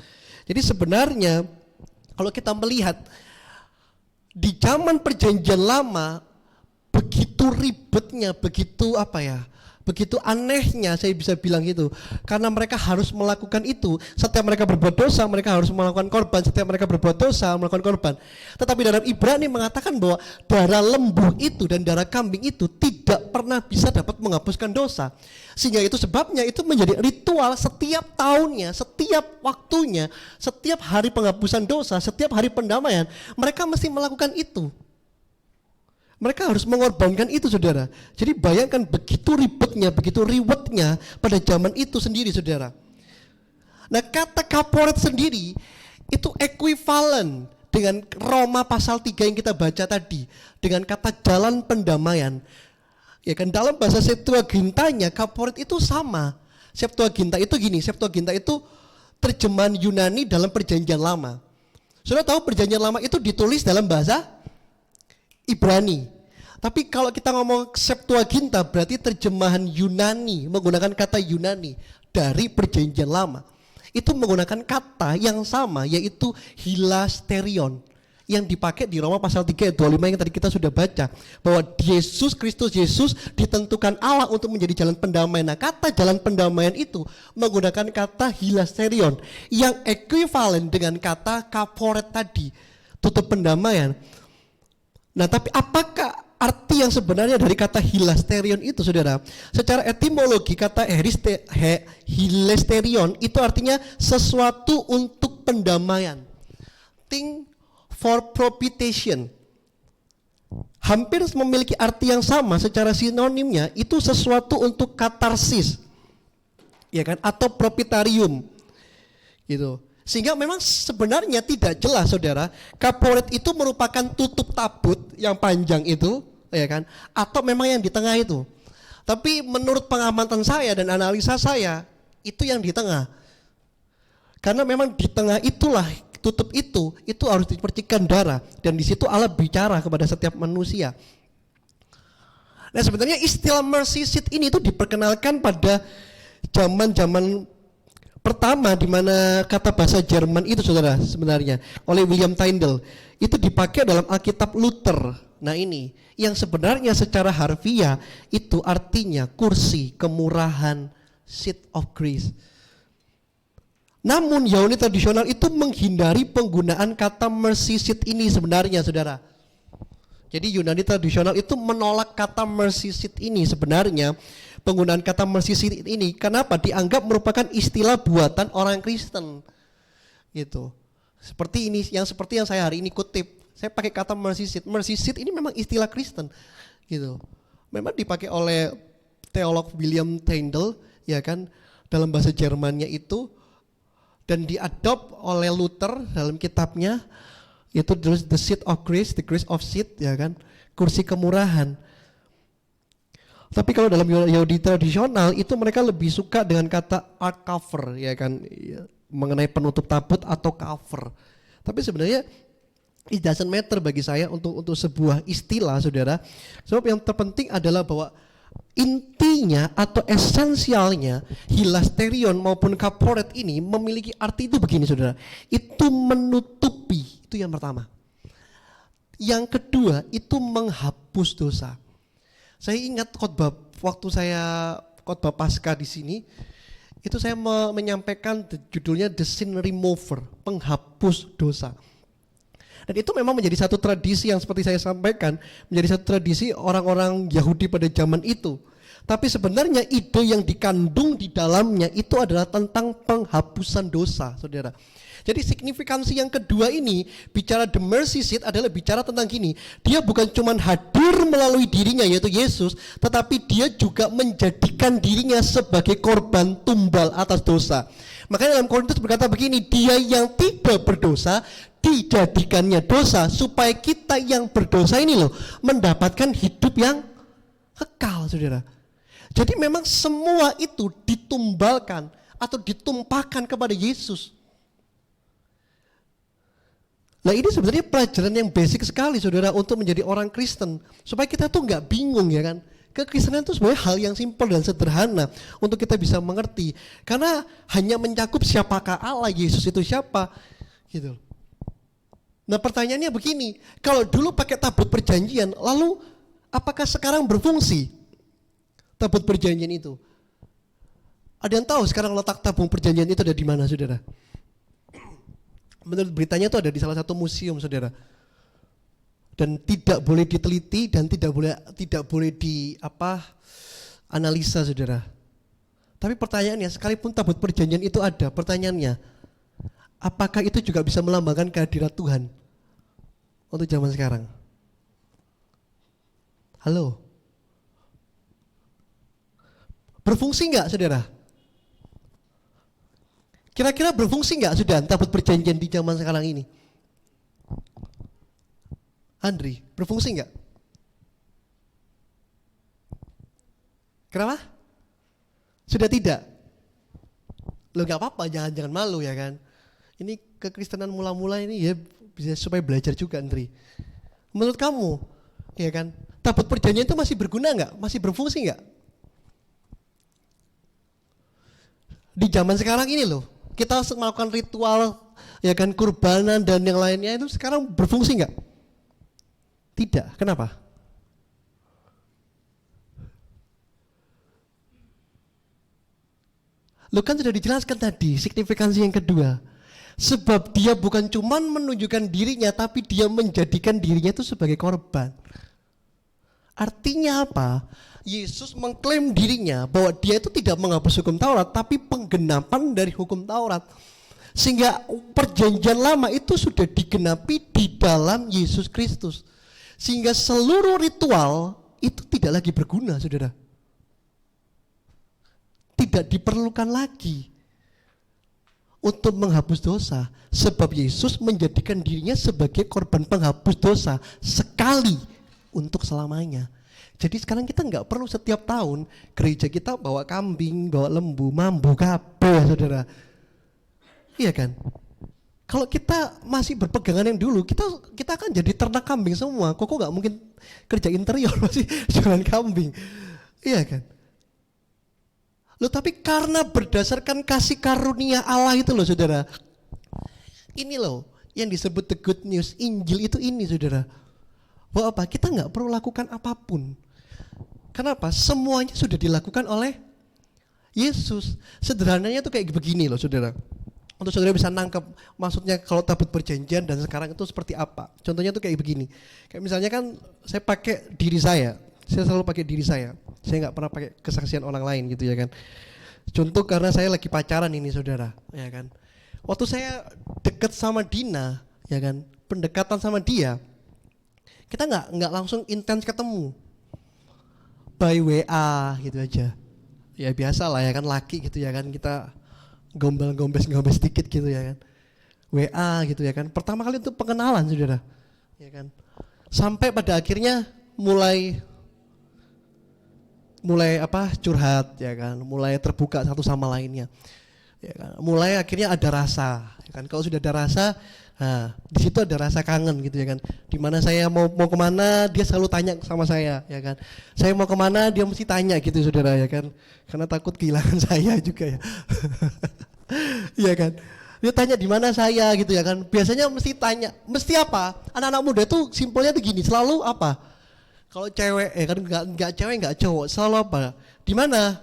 Jadi sebenarnya kalau kita melihat di zaman perjanjian lama begitu ribetnya, begitu begitu anehnya saya bisa bilang itu. Karena mereka harus melakukan itu. Setiap mereka berbuat dosa, mereka harus melakukan korban. Setiap mereka berbuat dosa, melakukan korban. Tetapi dalam Ibrani mengatakan bahwa darah lembu itu dan darah kambing itu tidak pernah bisa dapat menghapuskan dosa. Sehingga itu sebabnya itu menjadi ritual setiap tahunnya, setiap waktunya, setiap hari penghapusan dosa, setiap hari pendamaian. Mereka mesti melakukan itu. Mereka harus mengorbankan itu, saudara. Jadi bayangkan begitu ribetnya, begitu riwetnya pada zaman itu sendiri, saudara. Nah, kata kaporet sendiri itu ekuivalen dengan Roma pasal 3 yang kita baca tadi, dengan kata jalan pendamaian. Ya kan, dalam bahasa Septuagintanya kaporet itu sama. Septuaginta itu gini, Septuaginta itu terjemahan Yunani dalam perjanjian lama. Saudara tahu perjanjian lama itu ditulis dalam bahasa Ibrani. Tapi kalau kita ngomong Septuaginta berarti terjemahan Yunani, menggunakan kata Yunani dari perjanjian lama. Itu menggunakan kata yang sama, yaitu hilasterion, yang dipakai di Roma pasal 3 ayat 25 yang tadi kita sudah baca, bahwa Kristus Yesus ditentukan Allah untuk menjadi jalan pendamaian. Nah, kata jalan pendamaian itu menggunakan kata hilasterion yang ekuivalen dengan kata kaporet tadi, tutup pendamaian. Nah, tapi apakah arti yang sebenarnya dari kata hilasterion itu, saudara? Secara etimologi kata hilasterion itu artinya sesuatu untuk pendamaian. Thing for propitiation. Hampir memiliki arti yang sama secara sinonimnya, itu sesuatu untuk katarsis. Ya kan? Atau propitarium. Gitu. Sehingga memang sebenarnya tidak jelas, saudara, kaporet itu merupakan tutup tabut yang panjang itu, ya kan, atau memang yang di tengah itu. Tapi menurut pengamatan saya dan analisa saya, itu yang di tengah. Karena memang di tengah itulah tutup itu harus dipercikan darah, dan di situ Allah bicara kepada setiap manusia. Nah, sebenarnya istilah mercy seat ini itu diperkenalkan pada zaman-zaman pertama di mana kata bahasa Jerman itu, saudara, sebenarnya oleh William Tyndale itu dipakai dalam Alkitab Luther. Nah, ini yang sebenarnya secara harfiah itu artinya kursi kemurahan, seat of grace. Namun Yahudi tradisional itu menghindari penggunaan kata mercy seat ini sebenarnya, saudara. Jadi Yunani tradisional itu menolak kata mercy seat ini sebenarnya. Penggunaan kata mercy seat ini kenapa? Dianggap merupakan istilah buatan orang Kristen. Gitu. Seperti yang saya hari ini kutip. Saya pakai kata mercy seat. Mercy seat ini memang istilah Kristen. Gitu. Memang dipakai oleh teolog William Tyndale, ya kan, dalam bahasa Jermannya itu, dan diadop oleh Luther dalam kitabnya, Itu terus the seat of grace, the grace of seat, ya kan, kursi kemurahan. Tapi kalau dalam Yahudi tradisional itu mereka lebih suka dengan kata ark cover, ya kan, ya, mengenai penutup tabut atau cover. Tapi sebenarnya it doesn't matter bagi saya untuk sebuah istilah, saudara. Sebab yang terpenting adalah bahwa intinya atau esensialnya hilasterion maupun kaporet ini memiliki arti itu begini, saudara. Itu menutupi, itu yang pertama. Yang kedua itu menghapus dosa. Saya ingat khotbah waktu saya khotbah Paskah di sini, itu saya menyampaikan judulnya The Sin Remover, penghapus dosa. Dan itu memang menjadi satu tradisi yang seperti saya sampaikan, menjadi satu tradisi orang-orang Yahudi pada zaman itu. Tapi sebenarnya ide yang dikandung di dalamnya itu adalah tentang penghapusan dosa, saudara. Jadi signifikansi yang kedua ini, bicara the mercy seat adalah bicara tentang gini. Dia bukan cuma hadir melalui dirinya yaitu Yesus, tetapi dia juga menjadikan dirinya sebagai korban tumbal atas dosa. Makanya dalam Korintus berkata begini, dia yang tidak berdosa dijadikannya dosa supaya kita yang berdosa ini loh mendapatkan hidup yang kekal, saudara. Jadi memang semua itu ditumbalkan atau ditumpahkan kepada Yesus. Nah ini sebenarnya pelajaran yang basic sekali, saudara, untuk menjadi orang Kristen. Supaya kita tuh nggak bingung, ya kan. Kekristenan itu sebenarnya hal yang simpel dan sederhana untuk kita bisa mengerti. Karena hanya mencakup siapakah Allah, Yesus itu siapa, gitu. Nah pertanyaannya begini, kalau dulu pakai tabut perjanjian, lalu apakah sekarang berfungsi tabut perjanjian itu? Ada yang tahu sekarang letak tabung perjanjian itu ada di mana, saudara? Menurut beritanya itu ada di salah satu museum, saudara. Dan tidak boleh diteliti dan tidak boleh analisa, saudara. Tapi pertanyaannya, sekalipun tabut perjanjian itu ada, pertanyaannya, apakah itu juga bisa melambangkan kehadirat Tuhan untuk zaman sekarang? Halo? Berfungsi enggak, saudara? Kira-kira berfungsi enggak sudah tabut perjanjian di zaman sekarang ini? Andri, berfungsi enggak? Kenapa? Sudah tidak? Loh enggak apa-apa, jangan malu, ya kan? Ini kekristenan mula-mula ini ya bisa supaya belajar juga, Andri. Menurut kamu, ya kan? Tabut perjanjian itu masih berguna enggak? Masih berfungsi enggak? Di zaman sekarang ini loh, kita melakukan ritual, ya kan, kurbanan dan yang lainnya itu sekarang berfungsi enggak? Tidak. Kenapa? Lo kan sudah dijelaskan tadi signifikansi yang kedua. Sebab dia bukan cuma menunjukkan dirinya, tapi dia menjadikan dirinya itu sebagai korban. Artinya apa? Yesus mengklaim dirinya bahwa dia itu tidak menghapus hukum Taurat, tapi penggenapan dari hukum Taurat. Sehingga perjanjian lama itu sudah digenapi di dalam Yesus Kristus. Sehingga seluruh ritual itu tidak lagi berguna, saudara. Tidak diperlukan lagi untuk menghapus dosa. Sebab Yesus menjadikan dirinya sebagai korban penghapus dosa sekali untuk selamanya. Jadi sekarang kita nggak perlu setiap tahun gereja kita bawa kambing, bawa lembu, mambu, kabeh, saudara. Iya kan? Kalau kita masih berpegangan yang dulu, kita akan jadi ternak kambing semua. Kok nggak mungkin kerja interior masih jualan kambing, iya kan? Loh tapi karena berdasarkan kasih karunia Allah itu loh, saudara. Ini loh yang disebut the good news, Injil itu ini, saudara. Bahwa apa? Kita nggak perlu lakukan apapun. Kenapa? Semuanya sudah dilakukan oleh Yesus. Sederhananya tuh kayak begini loh, saudara. Untuk saudara bisa nangkep maksudnya kalau tabut perjanjian dan sekarang itu seperti apa. Contohnya tuh kayak begini. Kayak misalnya kan saya pakai diri saya selalu pakai diri saya. Saya nggak pernah pakai kesaksian orang lain gitu, ya kan. Contoh karena saya lagi pacaran ini, saudara, ya kan. Waktu saya deket sama Dina, ya kan, pendekatan sama dia, kita nggak langsung intens ketemu. By WA gitu aja. Ya biasa lah, ya kan, laki gitu, ya kan, kita gombal-gombes sedikit gitu, ya kan. WA gitu ya kan. Pertama kali itu pengenalan saudara, ya kan. Sampai pada akhirnya mulai curhat ya kan, mulai terbuka satu sama lainnya. Ya kan? Mulai akhirnya ada rasa, ya kan. Kalau sudah ada rasa, nah di situ ada rasa kangen gitu ya kan. Dimana saya mau kemana dia selalu tanya sama saya, ya kan. Saya mau kemana dia mesti tanya gitu saudara ya kan. Karena takut kehilangan saya juga ya. Iya kan. Dia tanya di mana saya gitu ya kan. Biasanya mesti tanya, mesti apa? Anak-anak muda itu simpelnya tuh gini, selalu apa? Kalau cewek ya kan enggak cewek enggak cowok, selalu apa? Di mana?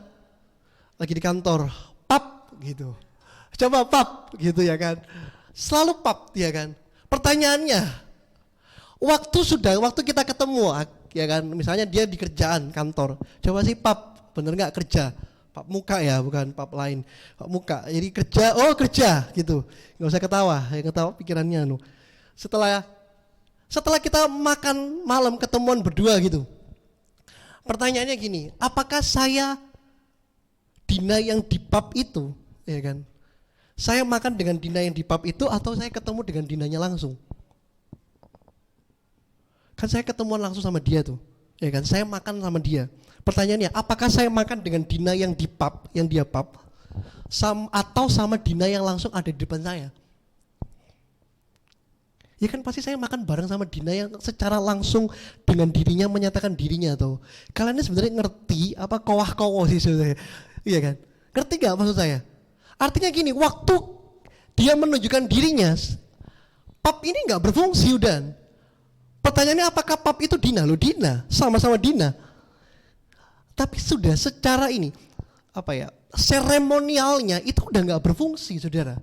Lagi di kantor. Pap gitu. Coba pap gitu ya kan. Selalu pap ya kan. Pertanyaannya, waktu kita ketemu ya kan, misalnya dia di kerjaan kantor. Coba sih pap, bener enggak kerja? Pap muka ya, bukan pap lain. Pap muka. Jadi kerja, oh kerja gitu. Enggak usah ketawa, ya ketawa pikirannya Setelah kita makan malam ketemuan berdua gitu. Pertanyaannya gini, apakah saya Dina yang di pub itu, ya kan? Saya makan dengan Dina yang di pub itu atau saya ketemu dengan Dinanya langsung? Kan saya ketemuan langsung sama dia tuh, ya kan? Saya makan sama dia. Pertanyaannya, apakah saya makan dengan Dina yang di pub, yang dia pub, atau sama Dina yang langsung ada di depan saya? Ya kan pasti saya makan bareng sama Dina yang secara langsung dengan dirinya menyatakan dirinya tuh. Kalian ini sebenarnya ngerti apa kowah-kowoh sih sebenarnya? Iya kan? Ngerti gak maksud saya? Artinya gini, waktu dia menunjukkan dirinya, pub ini gak berfungsi udah. Pertanyaannya apakah pub itu Dina? Loh Dina, sama-sama Dina. Tapi sudah secara ini, seremonialnya itu udah gak berfungsi saudara.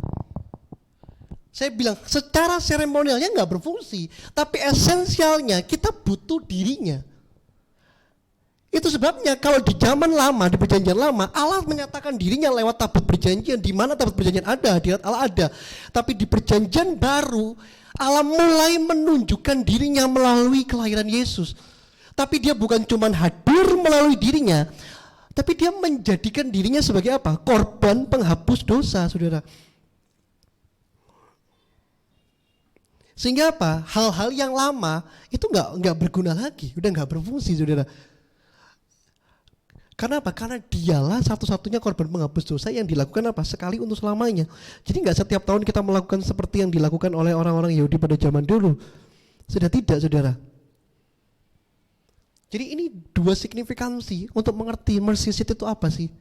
Saya bilang secara seremonialnya nggak berfungsi, tapi esensialnya kita butuh dirinya. Itu sebabnya kalau di zaman lama, di perjanjian lama, Allah menyatakan dirinya lewat tabut perjanjian. Di mana tabut perjanjian ada, hadirat Allah ada. Tapi di perjanjian baru, Allah mulai menunjukkan dirinya melalui kelahiran Yesus. Tapi dia bukan cuma hadir melalui dirinya, tapi dia menjadikan dirinya sebagai apa? Korban penghapus dosa, saudara. Sehingga apa? Hal-hal yang lama itu nggak berguna lagi, udah nggak berfungsi, saudara. Karena apa? Karena dialah satu-satunya korban penghapus dosa yang dilakukan apa? Sekali untuk selamanya. Jadi nggak setiap tahun kita melakukan seperti yang dilakukan oleh orang-orang Yahudi pada zaman dulu. Sudah tidak, saudara. Jadi ini dua signifikansi untuk mengerti mercy seat itu apa sih?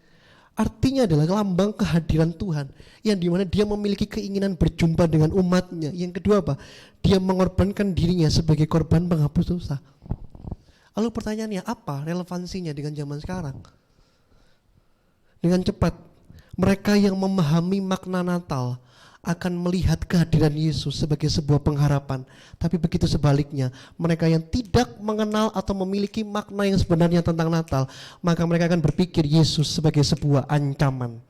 Artinya adalah lambang kehadiran Tuhan yang dimana dia memiliki keinginan berjumpa dengan umatnya. Yang kedua apa? Dia mengorbankan dirinya sebagai korban penghapus dosa. Lalu pertanyaannya apa relevansinya dengan zaman sekarang? Dengan cepat, mereka yang memahami makna Natal akan melihat kehadiran Yesus sebagai sebuah pengharapan. Tapi begitu sebaliknya, mereka yang tidak mengenal atau memiliki makna yang sebenarnya tentang Natal, maka mereka akan berpikir Yesus sebagai sebuah ancaman.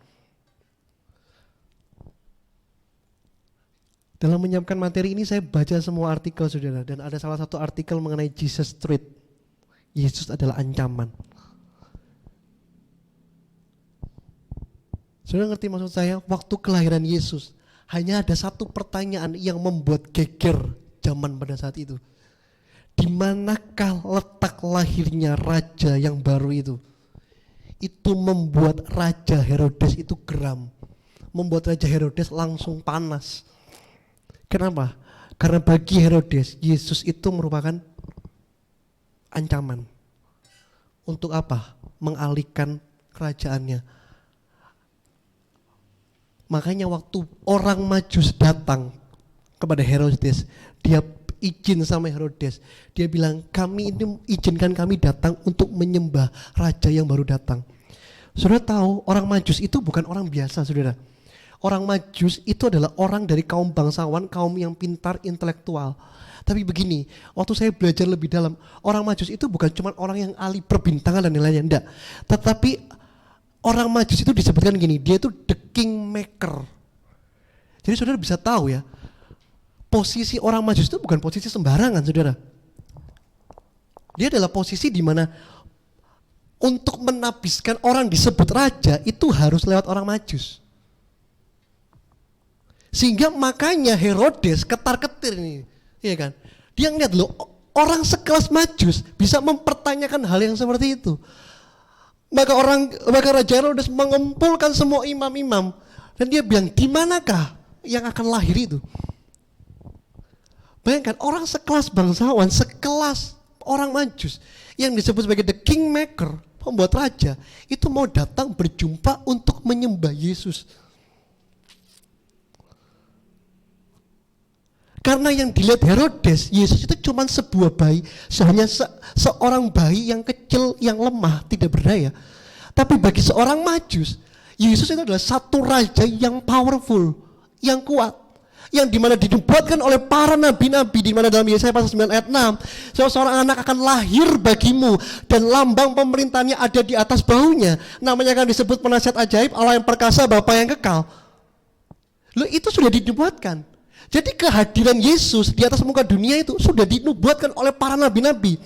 Dalam menyiapkan materi ini saya baca semua artikel saudara, dan ada salah satu artikel mengenai Jesus Street. Yesus adalah ancaman. Saudara ngerti maksud saya? Waktu kelahiran Yesus, hanya ada satu pertanyaan yang membuat geger zaman pada saat itu. Di manakah letak lahirnya raja yang baru itu? Itu membuat Raja Herodes itu geram. Membuat Raja Herodes langsung panas. Kenapa? Karena bagi Herodes, Yesus itu merupakan ancaman. Untuk apa? Mengalihkan kerajaannya. Makanya waktu orang Majus datang kepada Herodes, dia izin sama Herodes. Dia bilang, kami ini izinkan kami datang untuk menyembah raja yang baru datang. Saudara tahu orang Majus itu bukan orang biasa, saudara. Orang Majus itu adalah orang dari kaum bangsawan, kaum yang pintar, intelektual. Tapi begini, waktu saya belajar lebih dalam, orang Majus itu bukan cuma orang yang ahli perbintangan dan lain-lainnya, enggak. Tetapi orang Majus itu disebutkan gini, dia itu the kingmaker. Jadi saudara bisa tahu ya, posisi orang Majus itu bukan posisi sembarangan, saudara. Dia adalah posisi di mana untuk menabiskan orang disebut raja itu harus lewat orang Majus. Sehingga makanya Herodes ketar-ketir nih, iya kan? Dia ngeliat loh, orang sekelas Majus bisa mempertanyakan hal yang seperti itu. Maka Raja Herodes mengumpulkan semua imam-imam dan dia bilang, di manakah yang akan lahir itu? Bayangkan orang sekelas bangsawan, sekelas orang Majus yang disebut sebagai the kingmaker, pembuat raja, itu mau datang berjumpa untuk menyembah Yesus. Karena yang dilihat Herodes, Yesus itu cuma sebuah bayi, hanya seorang bayi yang kecil, yang lemah, tidak berdaya. Tapi bagi seorang Majus, Yesus itu adalah satu raja yang powerful, yang kuat, yang dimana dinubuatkan oleh para nabi-nabi, dimana dalam Yesaya pasal 9 ayat 6, seorang anak akan lahir bagimu dan lambang pemerintahnya ada di atas bahunya. Namanya akan disebut penasihat ajaib, Allah yang perkasa, Bapa yang kekal. Loh, itu sudah dinubuatkan. Jadi kehadiran Yesus di atas muka dunia itu sudah dinubuatkan oleh para nabi-nabi.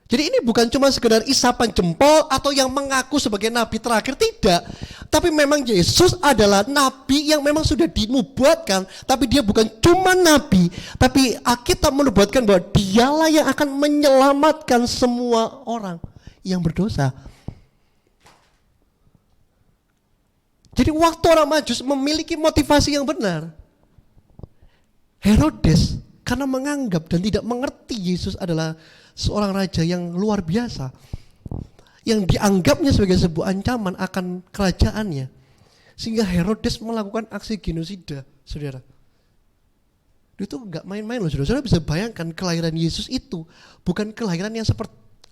Jadi ini bukan cuma sekedar isapan jempol atau yang mengaku sebagai nabi terakhir, tidak. Tapi memang Yesus adalah nabi yang memang sudah dinubuatkan. Tapi dia bukan cuma nabi, tapi Alkitab menubuatkan bahwa dialah yang akan menyelamatkan semua orang yang berdosa. Jadi waktu orang Majus memiliki motivasi yang benar, Herodes karena menganggap dan tidak mengerti Yesus adalah seorang raja yang luar biasa, yang dianggapnya sebagai sebuah ancaman akan kerajaannya, sehingga Herodes melakukan aksi genosida, saudara. Itu nggak main-main loh, saudara. Saudara bisa bayangkan kelahiran Yesus itu bukan kelahiran yang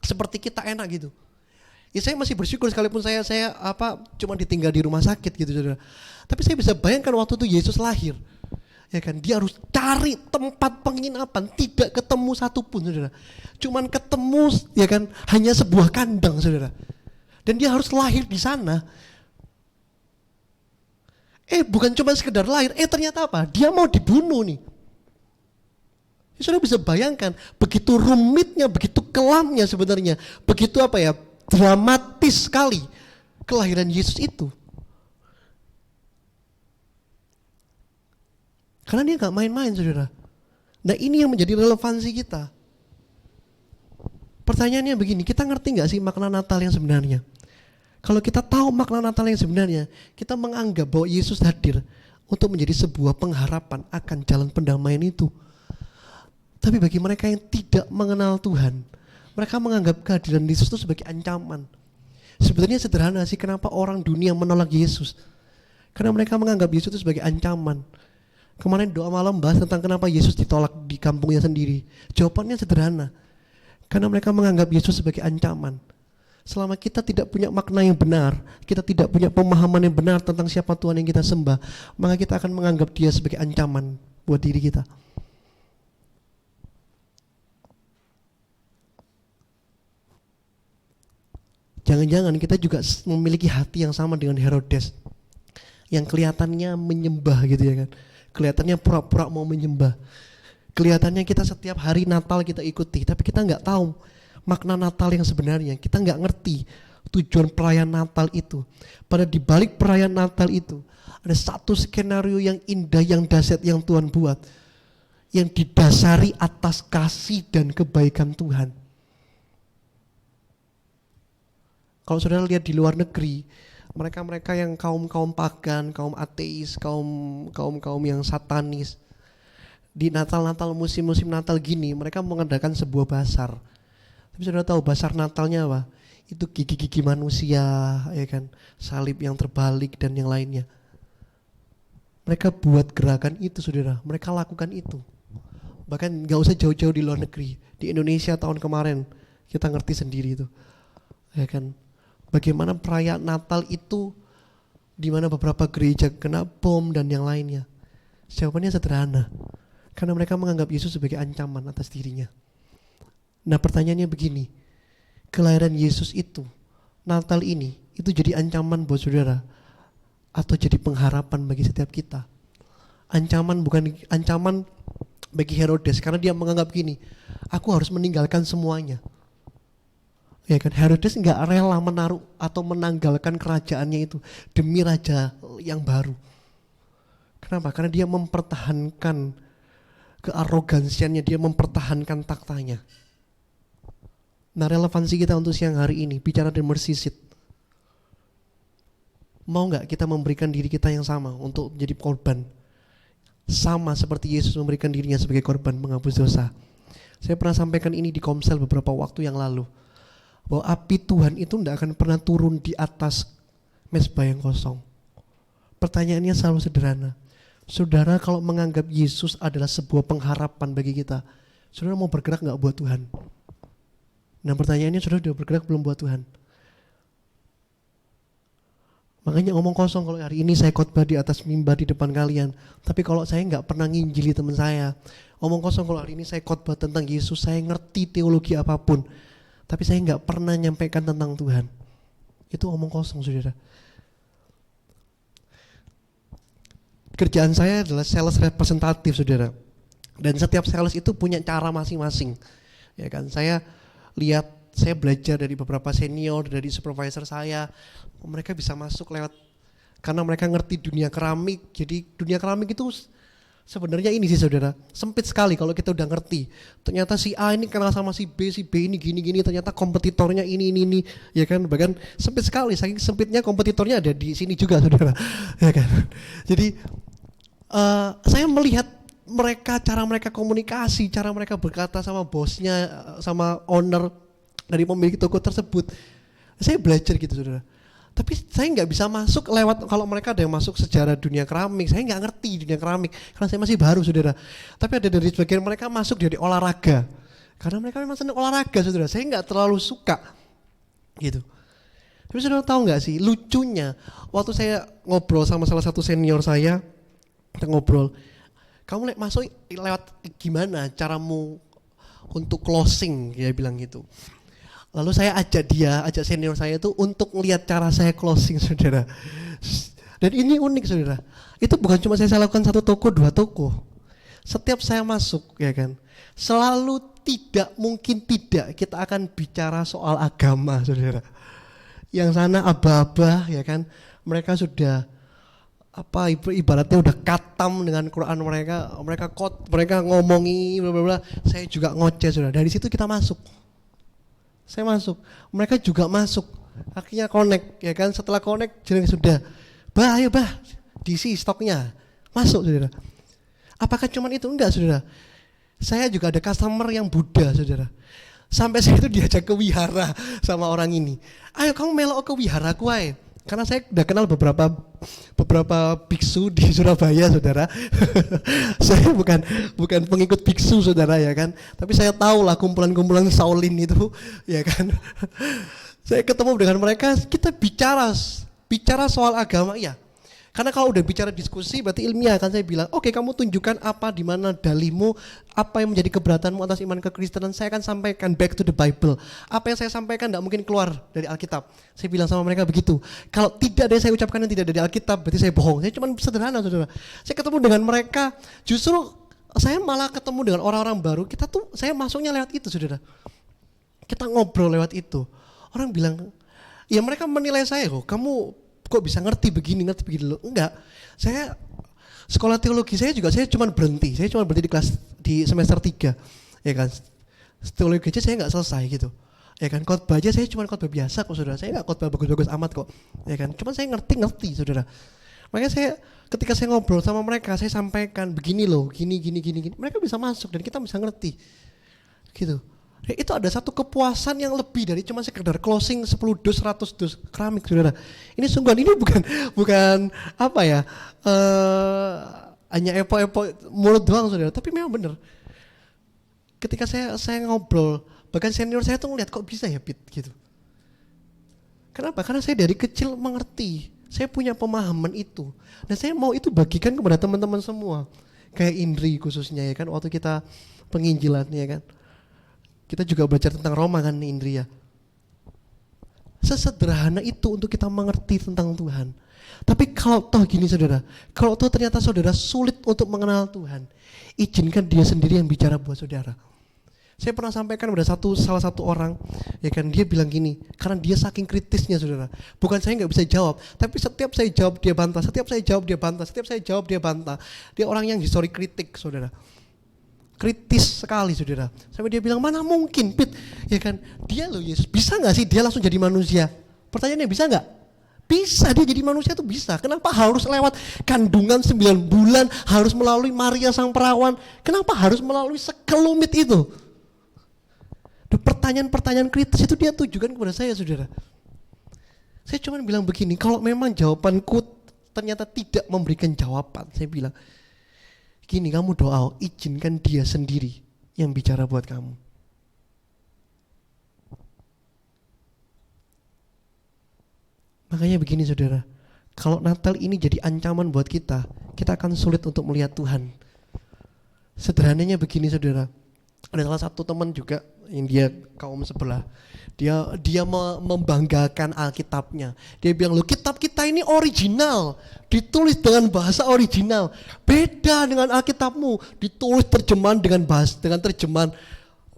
seperti kita enak gitu. Ya saya masih bersyukur sekalipun saya cuma ditinggal di rumah sakit gitu, saudara. Tapi saya bisa bayangkan waktu itu Yesus lahir, ya kan, dia harus cari tempat penginapan, tidak ketemu satupun, saudara. Cuman ketemu, ya kan, hanya sebuah kandang, saudara. Dan dia harus lahir di sana. Bukan cuma sekedar lahir, ternyata apa? Dia mau dibunuh nih. Saudara bisa bayangkan begitu rumitnya, begitu kelamnya sebenarnya, begitu dramatis sekali kelahiran Yesus itu. Karena dia gak main-main, saudara. Nah ini yang menjadi relevansi kita. Pertanyaannya begini, kita ngerti gak sih makna Natal yang sebenarnya? Kalau kita tahu makna Natal yang sebenarnya, kita menganggap bahwa Yesus hadir untuk menjadi sebuah pengharapan akan jalan pendamaian itu. Tapi bagi mereka yang tidak mengenal Tuhan, mereka menganggap kehadiran Yesus itu sebagai ancaman. Sebenarnya sederhana sih kenapa orang dunia menolak Yesus. Karena mereka menganggap Yesus itu sebagai ancaman. Kemarin doa malam bahas tentang kenapa Yesus ditolak di kampungnya sendiri. Jawabannya sederhana. Karena mereka menganggap Yesus sebagai ancaman. Selama kita tidak punya makna yang benar, kita tidak punya pemahaman yang benar tentang siapa Tuhan yang kita sembah, maka kita akan menganggap dia sebagai ancaman buat diri kita. Jangan-jangan kita juga memiliki hati yang sama dengan Herodes, yang kelihatannya menyembah gitu, ya kan. Kelihatannya pura-pura mau menyembah. Kelihatannya kita setiap hari Natal kita ikuti, tapi kita nggak tahu makna Natal yang sebenarnya. Kita nggak ngerti tujuan perayaan Natal itu. Pada di balik perayaan Natal itu ada satu skenario yang indah, yang dahsyat yang Tuhan buat, yang didasari atas kasih dan kebaikan Tuhan. Kalau saudara lihat di luar negeri, mereka yang kaum pagan, kaum ateis, kaum yang satanis, di Natal musim Natal gini, mereka mengadakan sebuah basar. Tapi saudara tahu basar Natalnya apa? Itu gigi-gigi manusia, ya kan, salib yang terbalik dan yang lainnya. Mereka buat gerakan itu, saudara. Mereka lakukan itu. Bahkan nggak usah jauh-jauh di luar negeri. Di Indonesia tahun kemarin kita ngerti sendiri itu, ya kan. Bagaimana perayaan Natal itu di mana beberapa gereja kena bom dan yang lainnya. Jawabannya sederhana. Karena mereka menganggap Yesus sebagai ancaman atas dirinya. Nah pertanyaannya begini, kelahiran Yesus itu, Natal ini, itu jadi ancaman buat saudara atau jadi pengharapan bagi setiap kita? Ancaman bukan ancaman bagi Herodes karena dia menganggap gini, aku harus meninggalkan semuanya. Ya kan, Herodes nggak rela menaruh atau menanggalkan kerajaannya itu demi raja yang baru. Kenapa? Karena dia mempertahankan kearogansiannya, dia mempertahankan taktanya. Nah, relevansi kita untuk siang hari ini bicara the mercy seat. Mau nggak kita memberikan diri kita yang sama untuk menjadi korban? Sama seperti Yesus memberikan dirinya sebagai korban menghapus dosa. Saya pernah sampaikan ini di Komsel beberapa waktu yang lalu. Bahwa api Tuhan itu tidak akan pernah turun di atas mezbah yang kosong. Pertanyaannya selalu sederhana. Saudara kalau menganggap Yesus adalah sebuah pengharapan bagi kita, saudara mau bergerak nggak buat Tuhan? Nah pertanyaannya, saudara sudah bergerak belum buat Tuhan? Makanya ngomong kosong kalau hari ini saya khotbah di atas mimbar di depan kalian. Tapi kalau saya nggak pernah nginjili teman saya. Ngomong kosong kalau hari ini saya khotbah tentang Yesus, saya ngerti teologi apapun. Tapi saya nggak pernah nyampaikan tentang Tuhan. Itu ngomong kosong, saudara. Kerjaan saya adalah sales representatif, saudara. Dan setiap sales itu punya cara masing-masing. Ya kan, saya lihat, saya belajar dari beberapa senior, dari supervisor saya. Mereka bisa masuk lewat, karena mereka ngerti dunia keramik. Jadi dunia keramik itu sebenarnya ini sih saudara, sempit sekali kalau kita udah ngerti. Ternyata si A ini kenal sama si B ini gini-gini, ternyata kompetitornya ini, ya kan. Bahkan sempit sekali, saking sempitnya kompetitornya ada di sini juga saudara, ya kan. Jadi saya melihat mereka, cara mereka komunikasi, cara mereka berkata sama bosnya, sama owner dari pemilik toko tersebut. Saya belajar gitu saudara. Tapi saya nggak bisa masuk lewat, kalau mereka ada yang masuk sejarah dunia keramik, saya nggak ngerti dunia keramik karena saya masih baru saudara. Tapi ada dari sebagian mereka masuk dari olahraga, karena mereka memang senang olahraga saudara. Saya nggak terlalu suka gitu. Tapi saudara tahu nggak sih lucunya, waktu saya ngobrol sama salah satu senior saya, kita ngobrol, kamu masuk lewat gimana caramu untuk closing, dia bilang gitu. Lalu saya ajak senior saya itu untuk melihat cara saya closing saudara. Dan ini unik saudara. Itu bukan cuma saya lakukan 1 toko, 2 toko. Setiap saya masuk ya kan, selalu tidak mungkin tidak kita akan bicara soal agama saudara. Yang sana aba-aba ya kan, mereka sudah ibaratnya udah katam dengan Quran mereka ngomongi bla bla bla. Saya juga ngoceh saudara. Dari situ kita masuk. Saya masuk, mereka juga masuk, akhirnya connect, ya kan. Setelah connect, jadi sudah, ayo diisi stoknya, masuk saudara. Apakah cuma itu? Enggak saudara. Saya juga ada customer yang Buddha saudara. Sampai saya itu diajak ke wihara sama orang ini. Ayo kamu melok ke wihara kuai. Karena saya udah kenal beberapa biksu di Surabaya saudara. Saya bukan pengikut biksu saudara ya kan, tapi saya tahu lah kumpulan-kumpulan Shaolin itu ya kan. Saya ketemu dengan mereka, kita bicara soal agama ya. Karena kalau udah bicara diskusi berarti ilmiah kan, saya bilang oke, kamu tunjukkan apa, di mana dalilmu, apa yang menjadi keberatanmu atas iman kekristenan. Saya akan sampaikan back to the Bible. Apa yang saya sampaikan tidak mungkin keluar dari Alkitab. Saya bilang sama mereka begitu. Kalau tidak ada yang saya ucapkan yang tidak ada di Alkitab berarti saya bohong. Saya cuma sederhana saudara. Saya ketemu dengan mereka, justru saya malah ketemu dengan orang-orang baru. Saya masuknya lewat itu saudara. Kita ngobrol lewat itu. Orang bilang, ya mereka menilai saya, kamu kok bisa ngerti begini loh. Enggak, saya sekolah teologi saya cuma berhenti di kelas di semester 3 ya kan. Teologi aja saya nggak selesai gitu ya kan. Khotbah aja saya cuma khotbah biasa kok saudara, saya nggak khotbah bagus-bagus amat kok ya kan. Cuma saya ngerti saudara. Makanya ketika saya ngobrol sama mereka, saya sampaikan begini loh, gini, mereka bisa masuk dan kita bisa ngerti gitu. Ya, itu ada satu kepuasan yang lebih dari cuma sekedar closing 10 dus 100 dus keramik saudara. Ini sungguhan, ini bukan apa ya, hanya epo-epo mulut doang saudara, tapi memang benar. Ketika saya ngobrol, bahkan senior saya tuh ngeliat kok bisa ya Pit gitu. Kenapa? Karena saya dari kecil mengerti, saya punya pemahaman itu, dan saya mau itu bagikan kepada teman-teman semua. Kayak Indri khususnya ya kan, waktu kita penginjilan ya kan. Kita juga belajar tentang Roma kan Indri ya. Sesederhana itu untuk kita mengerti tentang Tuhan. Tapi kalau toh gini saudara, kalau toh ternyata saudara sulit untuk mengenal Tuhan, izinkan dia sendiri yang bicara buat saudara. Saya pernah sampaikan pada salah satu orang, ya kan, dia bilang gini, karena dia saking kritisnya saudara. Bukan saya nggak bisa jawab, tapi setiap saya jawab dia bantah, setiap saya jawab dia bantah, setiap saya jawab dia bantah. Dia orang yang histori kritik saudara. Kritis sekali saudara. Sampai dia bilang, mana mungkin Pit, ya kan, dia loh Yesus, bisa nggak sih dia langsung jadi manusia? Pertanyaannya bisa nggak? Bisa, dia jadi manusia itu bisa. Kenapa harus lewat kandungan 9 bulan, harus melalui Maria sang perawan? Kenapa harus melalui sekelumit itu? Pertanyaan-pertanyaan kritis itu dia tujukan kepada saya saudara. Saya cuma bilang begini, kalau memang jawabanku ternyata tidak memberikan jawaban, saya bilang gini, kamu doa, izinkan dia sendiri yang bicara buat kamu. Makanya begini saudara, kalau Natal ini jadi ancaman buat kita akan sulit untuk melihat Tuhan. Sederhananya begini saudara, ada salah satu teman juga yang dia kaum sebelah, dia membanggakan Alkitabnya. Dia bilang, loh kitab kita ini original, ditulis dengan bahasa original, beda dengan Alkitabmu, ditulis terjemahan dengan terjemahan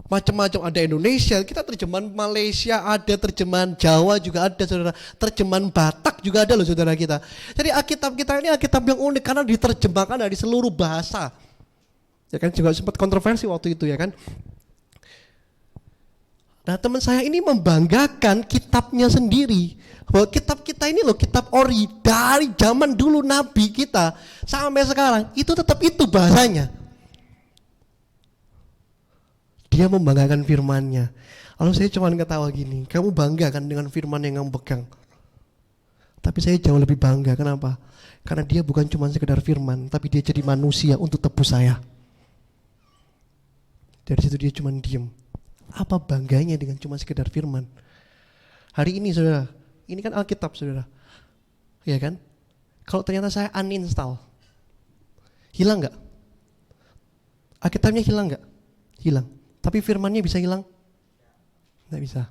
macam-macam, ada Indonesia, kita terjemahan Malaysia ada, terjemahan Jawa juga ada saudara, terjemahan Batak juga ada loh saudara kita. Jadi Alkitab kita ini Alkitab yang unik karena diterjemahkan dari seluruh bahasa. Ya kan, juga sempat kontroversi waktu itu ya kan. Nah teman saya ini membanggakan kitabnya sendiri, bahwa kitab kita ini loh kitab ori, dari zaman dulu Nabi kita sampai sekarang itu tetap itu bahasanya. Dia membanggakan firman-Nya. Lalu saya cuma ketawa gini, kamu bangga kan dengan firman yang kamu pegang? Tapi saya jauh lebih bangga, kenapa? Karena dia bukan cuma sekedar firman, tapi dia jadi manusia untuk tebus saya. Dari situ dia cuma diem. Apa bangganya dengan cuma sekedar firman? Hari ini saudara, ini kan Alkitab saudara, ya kan? Kalau ternyata saya uninstall, hilang nggak? Alkitabnya hilang nggak? Hilang. Tapi firmannya bisa hilang? Nggak bisa.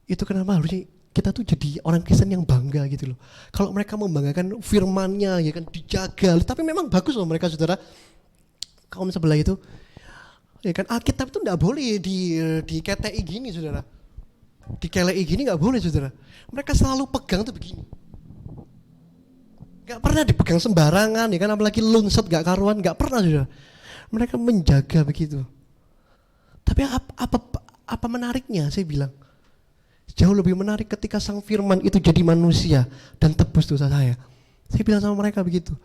Itu kenapa harusnya kita tuh jadi orang Kristen yang bangga gitu loh. Kalau mereka membanggakan firmannya, ya kan, dijaga. Tapi memang bagus loh mereka saudara. Kaum sebelah itu, ya kan, Alkitab itu nggak boleh di KTI gini saudara, di KLI gini nggak boleh saudara. Mereka selalu pegang tuh begini, nggak pernah dipegang sembarangan, ya kan, apalagi lunset nggak karuan, nggak pernah saudara. Mereka menjaga begitu. Tapi apa menariknya? Saya bilang jauh lebih menarik ketika sang firman itu jadi manusia dan tebus dosa saya. Saya bilang sama mereka begitu.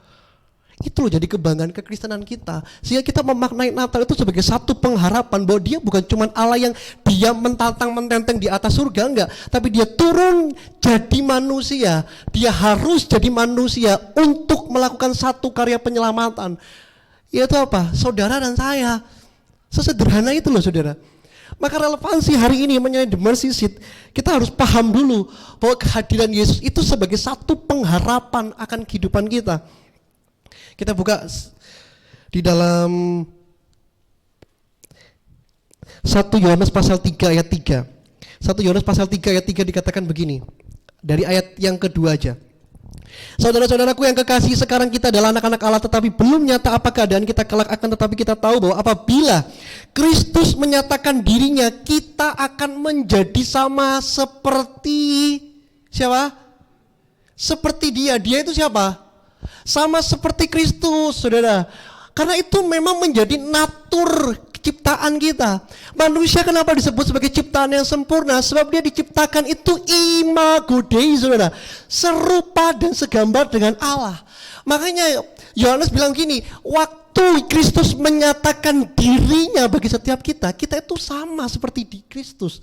Itu loh jadi kebanggaan kekristenan kita. Sehingga kita memaknai Natal itu sebagai satu pengharapan bahwa dia bukan cuma Allah yang diam mententeng di atas surga, enggak. Tapi dia turun jadi manusia. Dia harus jadi manusia untuk melakukan satu karya penyelamatan. Yaitu apa? Saudara dan saya. Sesederhana itu loh saudara. Maka relevansi hari ini mengenai The Mercy Seat, kita harus paham dulu bahwa kehadiran Yesus itu sebagai satu pengharapan akan kehidupan kita. Kita buka di dalam 1 Yohanes pasal 3 ayat 3. 1 Yohanes pasal 3 ayat 3 dikatakan begini. Dari ayat yang kedua aja. Saudara-saudaraku yang kekasih, sekarang kita adalah anak-anak Allah, tetapi belum nyata apa keadaan kita kelak, akan tetapi kita tahu bahwa apabila Kristus menyatakan dirinya, kita akan menjadi sama seperti siapa? Seperti dia. Dia itu siapa? Sama seperti Kristus, saudara. Karena itu memang menjadi natur ciptaan kita. Manusia kenapa disebut sebagai ciptaan yang sempurna? Sebab dia diciptakan itu imago Dei, saudara, serupa dan segambar dengan Allah. Makanya Yohanes bilang gini, waktu Kristus menyatakan dirinya bagi setiap kita, kita itu sama seperti di Kristus.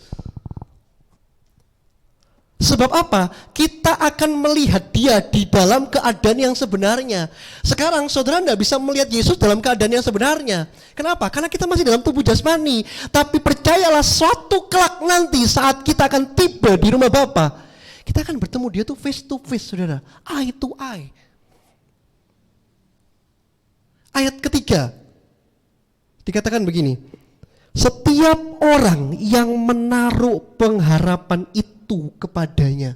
Sebab apa? Kita akan melihat dia di dalam keadaan yang sebenarnya. Sekarang saudara tidak bisa melihat Yesus dalam keadaan yang sebenarnya. Kenapa? Karena kita masih dalam tubuh jasmani. Tapi percayalah, suatu kelak nanti saat kita akan tiba di rumah Bapa, kita akan bertemu dia tuh face to face, saudara, eye to eye. Ayat ketiga dikatakan begini, setiap orang yang menaruh pengharapan itu kepadanya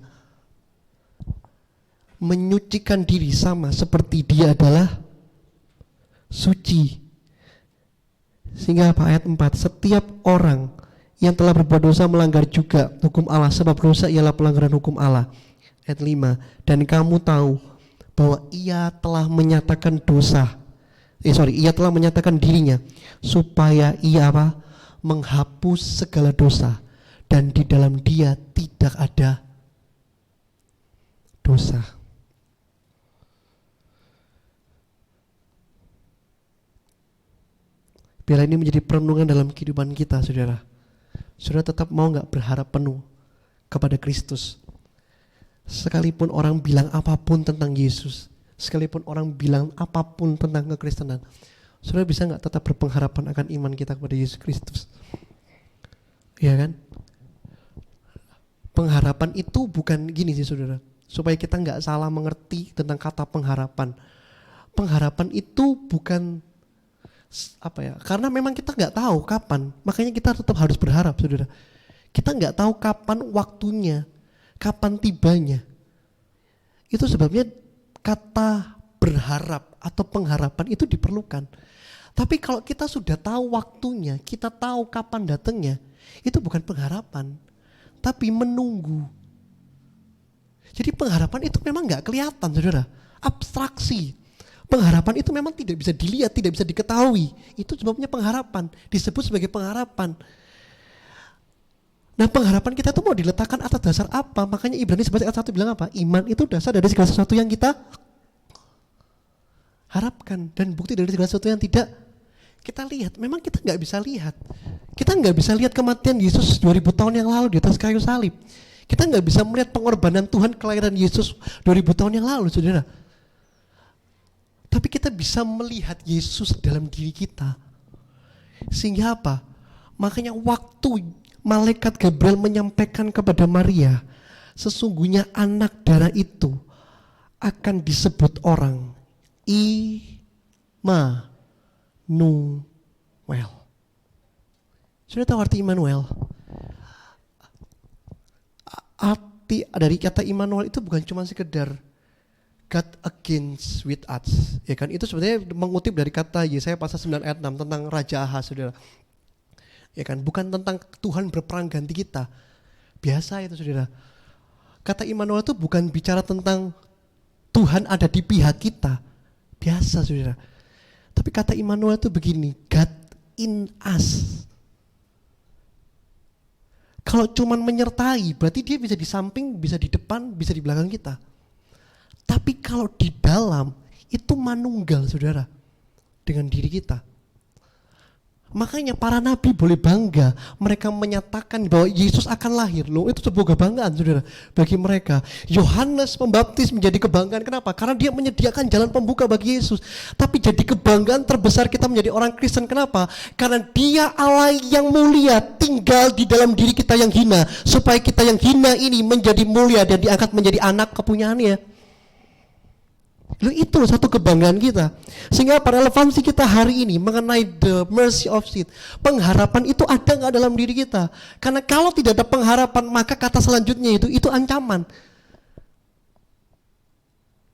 menyucikan diri sama seperti dia adalah suci. Sehingga apa? Ayat 4, setiap orang yang telah berbuat dosa melanggar juga hukum Allah, sebab dosa ialah pelanggaran hukum Allah. Ayat 5, dan kamu tahu bahwa ia telah menyatakan ia telah menyatakan dirinya supaya ia apa? Menghapus segala dosa, dan di dalam dia tidak ada dosa. Biar ini menjadi perenungan dalam kehidupan kita, saudara. Saudara tetap mau gak berharap penuh kepada Kristus? Sekalipun orang bilang apapun tentang Yesus, sekalipun orang bilang apapun tentang kekristenan, saudara bisa gak tetap berpengharapan akan iman kita kepada Yesus Kristus? Iya kan? Pengharapan itu bukan gini sih, saudara, supaya kita gak salah mengerti tentang kata pengharapan. Pengharapan itu bukan karena memang kita nggak tahu kapan, makanya kita tetap harus berharap, saudara. Kita nggak tahu kapan waktunya, kapan tibanya. Itu sebabnya kata berharap atau pengharapan itu diperlukan. Tapi kalau kita sudah tahu waktunya, kita tahu kapan datangnya, itu bukan pengharapan, tapi menunggu. Jadi pengharapan itu memang nggak kelihatan, saudara, abstraksi. Pengharapan itu memang tidak bisa dilihat, tidak bisa diketahui. Itu sebabnya pengharapan, disebut sebagai pengharapan. Nah, pengharapan kita itu mau diletakkan atas dasar apa? Makanya Ibrani 11 ayat 1 bilang apa? Iman itu dasar dari segala sesuatu yang kita harapkan, dan bukti dari segala sesuatu yang tidak kita lihat. Memang kita nggak bisa lihat. Kita nggak bisa lihat kematian Yesus 2000 tahun yang lalu di atas kayu salib. Kita nggak bisa melihat pengorbanan Tuhan kelahiran Yesus 2000 tahun yang lalu, saudara. Tapi kita bisa melihat Yesus dalam diri kita. Sehingga apa? Makanya waktu malaikat Gabriel menyampaikan kepada Maria, sesungguhnya anak darah itu akan disebut orang Immanuel. Sudah tahu arti Immanuel? Arti dari kata Immanuel itu bukan cuma sekedar God against with us, ya kan? Itu sebenarnya mengutip dari kata Yesaya pasal 9 ayat 6 tentang Raja Ahaz, saudara. Ya kan, bukan tentang Tuhan berperang ganti kita. Biasa itu, saudara. Kata Immanuel itu bukan bicara tentang Tuhan ada di pihak kita. Biasa, saudara. Tapi kata Immanuel itu begini, God in us. Kalau cuman menyertai, berarti dia bisa di samping, bisa di depan, bisa di belakang kita. Tapi kalau di dalam, itu manunggal, saudara, dengan diri kita. Makanya para nabi boleh bangga, mereka menyatakan bahwa Yesus akan lahir. Loh, itu sebuah kebanggaan, saudara, bagi mereka. Yohanes Pembaptis menjadi kebanggaan, kenapa? Karena dia menyediakan jalan pembuka bagi Yesus. Tapi jadi kebanggaan terbesar kita menjadi orang Kristen, kenapa? Karena dia Allah yang mulia tinggal di dalam diri kita yang hina, supaya kita yang hina ini menjadi mulia dan diangkat menjadi anak kepunyaannya. Loh, itu satu kebanggaan kita. Sehingga pada relevansi kita hari ini mengenai the mercy of sin, pengharapan itu ada gak dalam diri kita? Karena kalau tidak ada pengharapan, maka kata selanjutnya itu ancaman.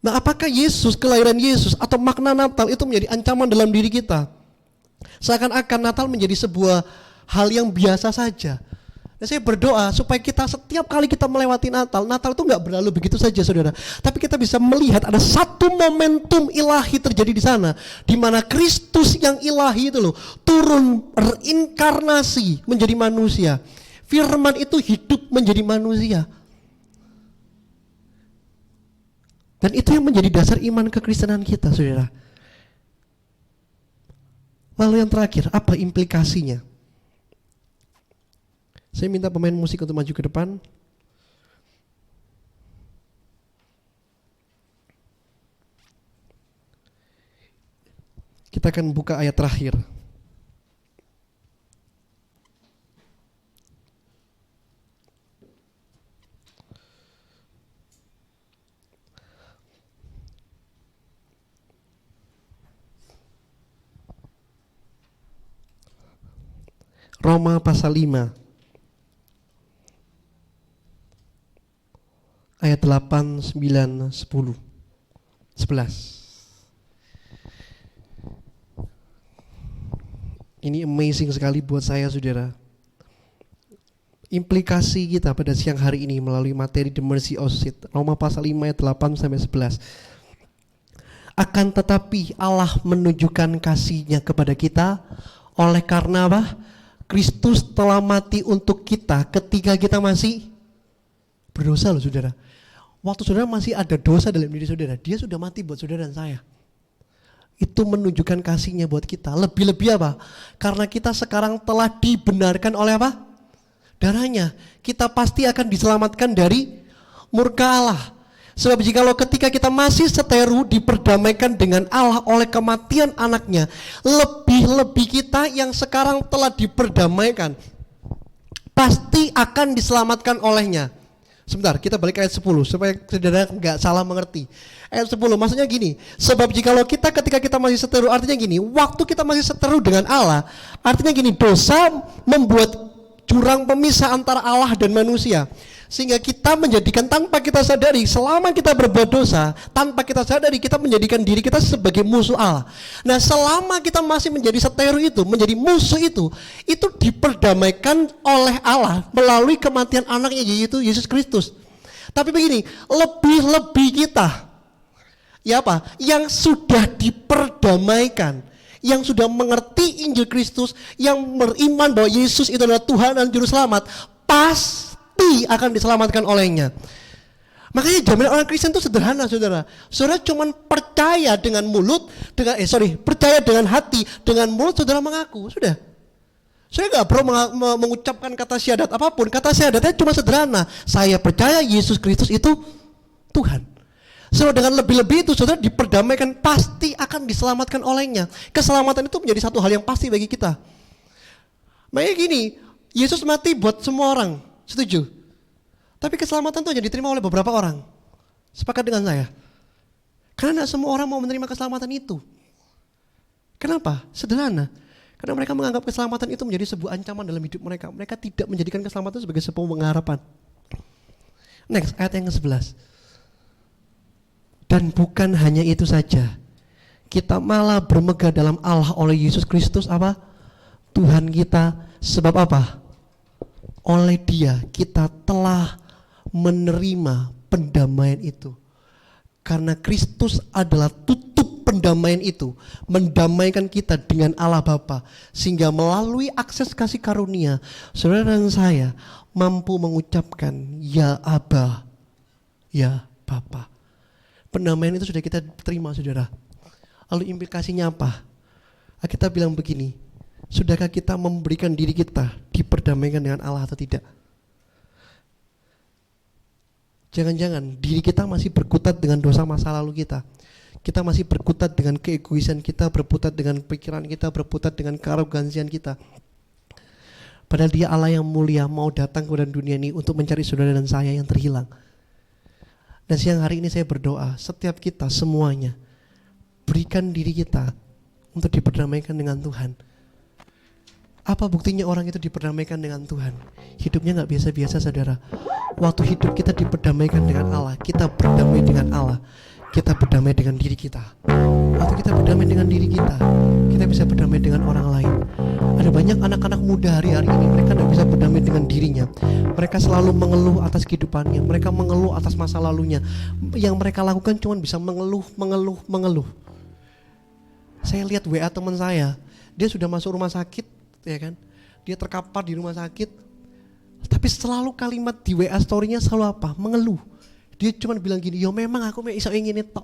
Nah, apakah Yesus, kelahiran Yesus atau makna Natal itu menjadi ancaman dalam diri kita? Seakan-akan Natal menjadi sebuah hal yang biasa saja. Dan saya berdoa supaya kita setiap kali kita melewati Natal itu gak berlalu begitu saja, saudara. Tapi kita bisa melihat ada satu momentum ilahi terjadi di sana, di mana Kristus yang ilahi itu loh turun berinkarnasi menjadi manusia. Firman itu hidup menjadi manusia. Dan itu yang menjadi dasar iman kekristenan kita, saudara. Lalu yang terakhir, apa implikasinya? Saya minta pemain musik untuk maju ke depan. Kita akan buka ayat terakhir. Roma pasal 5. Ayat 8, 9, 10, 11. Ini amazing sekali buat saya, saudara. Implikasi kita pada siang hari ini melalui materi The Mercy of Seed, Roma pasal 5 ayat 8 sampai 11. Akan tetapi Allah menunjukkan kasih-Nya kepada kita oleh karena apa? Kristus telah mati untuk kita ketika kita masih berdosa loh, saudara. Waktu saudara masih ada dosa dalam diri saudara, Dia sudah mati buat saudara dan saya. Itu menunjukkan kasih-Nya buat kita. Lebih-lebih apa? Karena kita sekarang telah dibenarkan oleh apa? Darahnya. Kita pasti akan diselamatkan dari murka Allah. Sebab jikalau ketika kita masih seteru diperdamaikan dengan Allah oleh kematian anaknya, lebih-lebih kita yang sekarang telah diperdamaikan pasti akan diselamatkan olehnya. Sebentar, kita balik ke ayat 10 supaya saudara nggak salah mengerti. Ayat 10 maksudnya gini, sebab jikalau kita ketika kita masih seteru, artinya gini, waktu kita masih seteru dengan Allah, artinya gini, dosa membuat jurang pemisah antara Allah dan manusia. Sehingga kita menjadikan tanpa kita sadari, selama kita berbuat dosa, tanpa kita sadari kita menjadikan diri kita sebagai musuh Allah. Nah, selama kita masih menjadi seteru itu, menjadi musuh itu diperdamaikan oleh Allah melalui kematian anaknya yaitu Yesus Kristus. Tapi begini, lebih-lebih kita, ya apa? Yang sudah diperdamaikan, yang sudah mengerti Injil Kristus, yang beriman bahwa Yesus itu adalah Tuhan dan Juru Selamat, pasti akan diselamatkan olehnya. Makanya jaminan orang Kristen itu sederhana, saudara. Saudara cuma percaya dengan mulut, percaya dengan hati, dengan mulut saudara mengaku, sudah. Saya nggak perlu mengucapkan kata syahadat apapun. Kata syahadatnya cuma sederhana. Saya percaya Yesus Kristus itu Tuhan. So dengan lebih-lebih itu saudara diperdamaikan, pasti akan diselamatkan olehnya. Keselamatan itu menjadi satu hal yang pasti bagi kita. Makanya gini, Yesus mati buat semua orang. Setuju? Tapi keselamatan itu hanya diterima oleh beberapa orang. Sepakat dengan saya? Karena tidak semua orang mau menerima keselamatan itu. Kenapa? Sederhana. Karena mereka menganggap keselamatan itu menjadi sebuah ancaman dalam hidup mereka. Mereka tidak menjadikan keselamatan sebagai sebuah pengharapan. Next, ayat yang ke-11. Dan bukan hanya itu saja. Kita malah bermegah dalam Allah oleh Yesus Kristus apa? Tuhan kita. Sebab apa? Oleh Dia kita telah menerima pendamaian itu. Karena Kristus adalah tutup pendamaian itu, mendamaikan kita dengan Allah Bapa, sehingga melalui akses kasih karunia saudara dan saya mampu mengucapkan ya Aba, ya Bapa. Pendamaian itu sudah kita terima, saudara. Lalu implikasinya apa? Kita bilang begini, sudahkah kita memberikan diri kita diperdamaikan dengan Allah atau tidak? Jangan-jangan diri kita masih berkutat dengan dosa masa lalu kita. Kita masih berkutat dengan keegoisan kita, berkutat dengan pikiran kita, berkutat dengan kearogansian kita. Padahal Dia Allah yang mulia mau datang ke dunia ini untuk mencari saudara dan saya yang terhilang. Dan siang hari ini saya berdoa, setiap kita semuanya berikan diri kita untuk diperdamaikan dengan Tuhan. Apa buktinya orang itu diperdamaikan dengan Tuhan? Hidupnya gak biasa-biasa, saudara. Waktu hidup kita diperdamaikan dengan Allah, kita berdamai dengan Allah, kita berdamai dengan diri kita. Waktu kita berdamai dengan diri kita bisa berdamai dengan orang lain. Ada banyak anak-anak muda hari-hari ini, mereka gak bisa berdamai dengan dirinya. Mereka selalu mengeluh atas kehidupannya, mereka mengeluh atas masa lalunya. Yang mereka lakukan cuma bisa mengeluh. Saya lihat WA teman saya, dia sudah masuk rumah sakit, ya kan? Dia terkapar di rumah sakit, tapi selalu kalimat di WA story-nya selalu apa? Mengeluh. Dia cuma bilang gini, ya memang aku bisa ingin itu.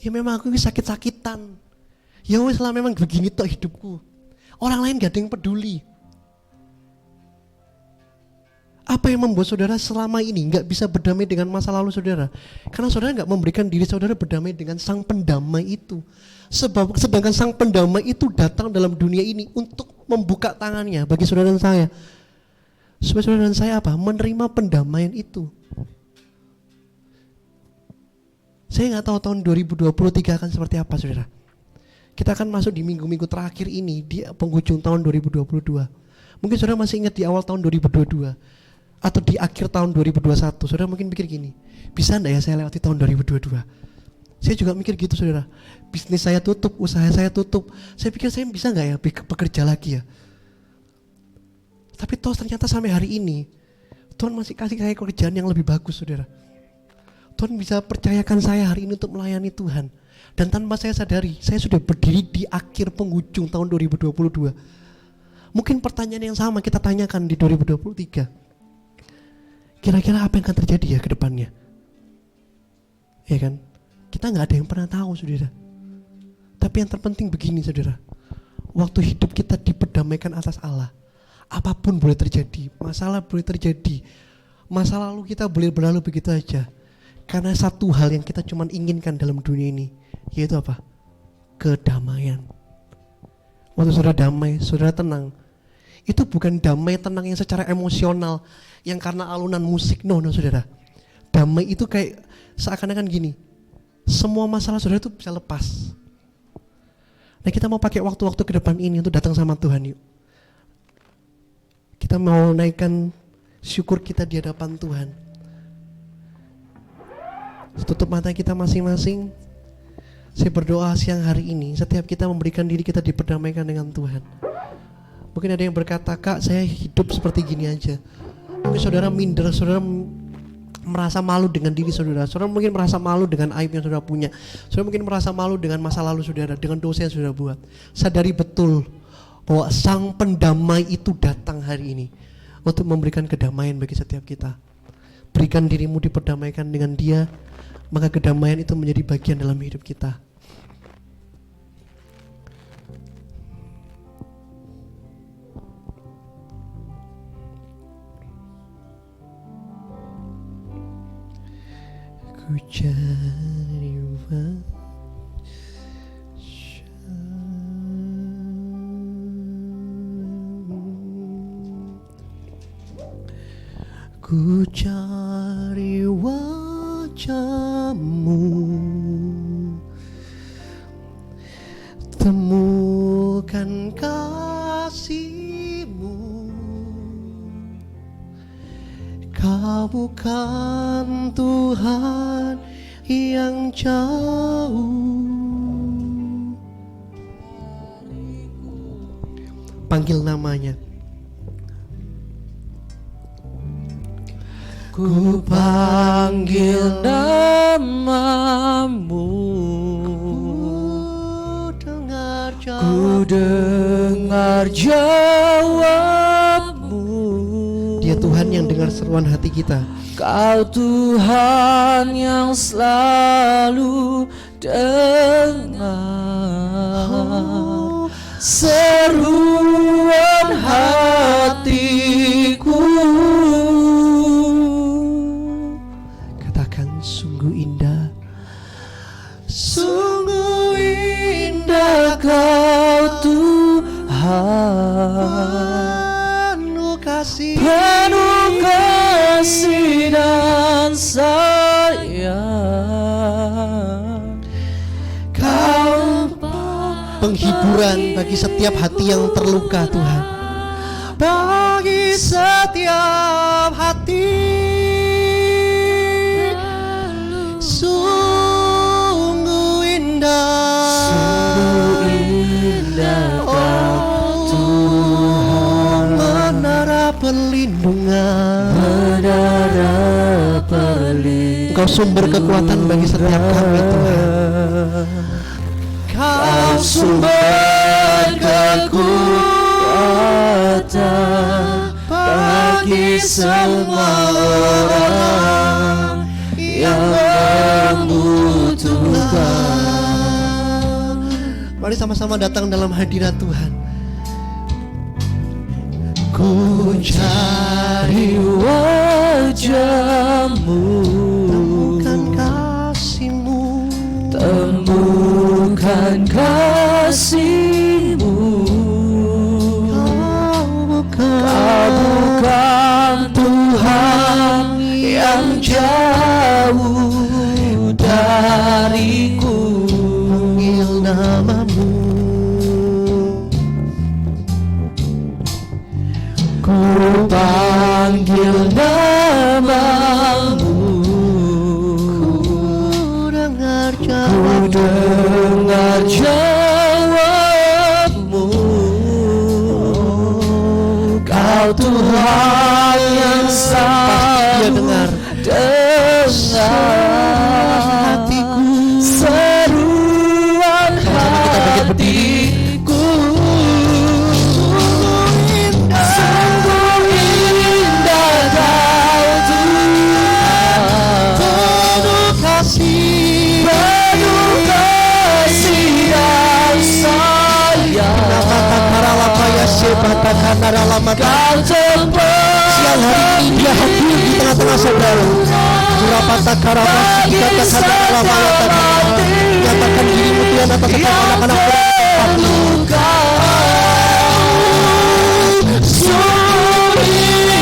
Ya memang aku sakit-sakitan. Ya wes lah memang begini tok hidupku. Orang lain gak ada yang peduli. Apa yang membuat saudara selama ini gak bisa berdamai dengan masa lalu saudara? Karena saudara gak memberikan diri saudara berdamai dengan Sang Pendamai itu. Sedangkan Sang Pendamai itu datang dalam dunia ini untuk membuka tangannya bagi saudara dan saya. Supaya saudara dan saya apa? Menerima pendamaian itu. Saya gak tahu tahun 2023 akan seperti apa, saudara. Kita akan masuk di minggu-minggu terakhir ini, di penghujung tahun 2022. Mungkin saudara masih ingat di awal tahun 2022 atau di akhir tahun 2021. Saudara mungkin pikir gini, bisa enggak ya saya lewati tahun 2022? Saya juga mikir gitu saudara. Bisnis saya tutup, usaha saya tutup. Saya pikir saya bisa gak ya bekerja lagi ya. Tapi toh ternyata sampai hari ini Tuhan masih kasih saya pekerjaan yang lebih bagus saudara. Tuhan bisa percayakan saya hari ini untuk melayani Tuhan. Dan tanpa saya sadari, saya sudah berdiri di akhir penghujung tahun 2022. Mungkin pertanyaan yang sama kita tanyakan di 2023. Kira-kira apa yang akan terjadi ya ke depannya? Ya kan? Kita gak ada yang pernah tahu saudara. Tapi yang terpenting begini saudara. Waktu hidup kita diperdamaikan atas Allah. Apapun boleh terjadi, masalah boleh terjadi. Masa lalu kita boleh berlalu begitu aja. Karena satu hal yang kita cuma inginkan dalam dunia ini, yaitu apa? Kedamaian. Waktu saudara damai, saudara tenang. Itu bukan damai tenang yang secara emosional, yang karena alunan musik, no saudara. Damai itu kayak seakan-akan gini, semua masalah saudara itu bisa lepas. Nah kita mau pakai waktu-waktu ke depan ini untuk datang sama Tuhan yuk. Kita mau naikkan syukur kita di hadapan Tuhan. Tutup mata kita masing-masing. Saya berdoa siang hari ini setiap kita memberikan diri kita diperdamaikan dengan Tuhan. Mungkin ada yang berkata, Kak saya hidup seperti gini aja. Mungkin saudara minder, saudara merasa malu dengan diri saudara. Saudara mungkin merasa malu dengan aib yang saudara punya. Saudara mungkin merasa malu dengan masa lalu saudara, dengan dosa yang saudara buat. Sadari betul bahwa Sang Pendamai itu datang hari ini untuk memberikan kedamaian bagi setiap kita. Berikan dirimu diperdamaikan dengan Dia, maka kedamaian itu menjadi bagian dalam hidup kita. Ku cari ku cari wajah-Mu, temukan kasih-Mu. Kau bukan Tuhan yang jauh. Panggil namanya. Ku panggil namamu, ku dengar jawabmu. Dia Tuhan yang dengar seruan hati kita. Kau Tuhan yang selalu dengar seruan hatiku. Katakan sungguh indah, sungguh indah Kau Tuhan, penuh kasih dan sayang. Kau penghiburan bagi setiap hati yang terluka Tuhan. Bagi setiap hati sungguh indah, Kau Tuhan, menara perlindungan, Engkau sumber kekuatan bagi setiap kami Tuhan. Kau sumber kekuatan bagi semua orang yang membutuhkan. Mari sama-sama datang dalam hadirat Tuhan. Ku cari wajah-Mu, temukan kasih-Mu, temukan kasih-Mu. Kau bukan Tuhan yang jauh dariku. panggil namamu. Ku panggil namamu, Ku dengar jawab. jawabmu. Kau Tuhan yang Dia dengar hatiku, seruan hatiku. Sungguh indah Kau Tuhan, penuh kasih dan sayang. Kau tempat siang hari ini Dia hadir di tengah-tengah saudara. Nyatakan dirimu Tuhan atas setiap anak-anak sungguh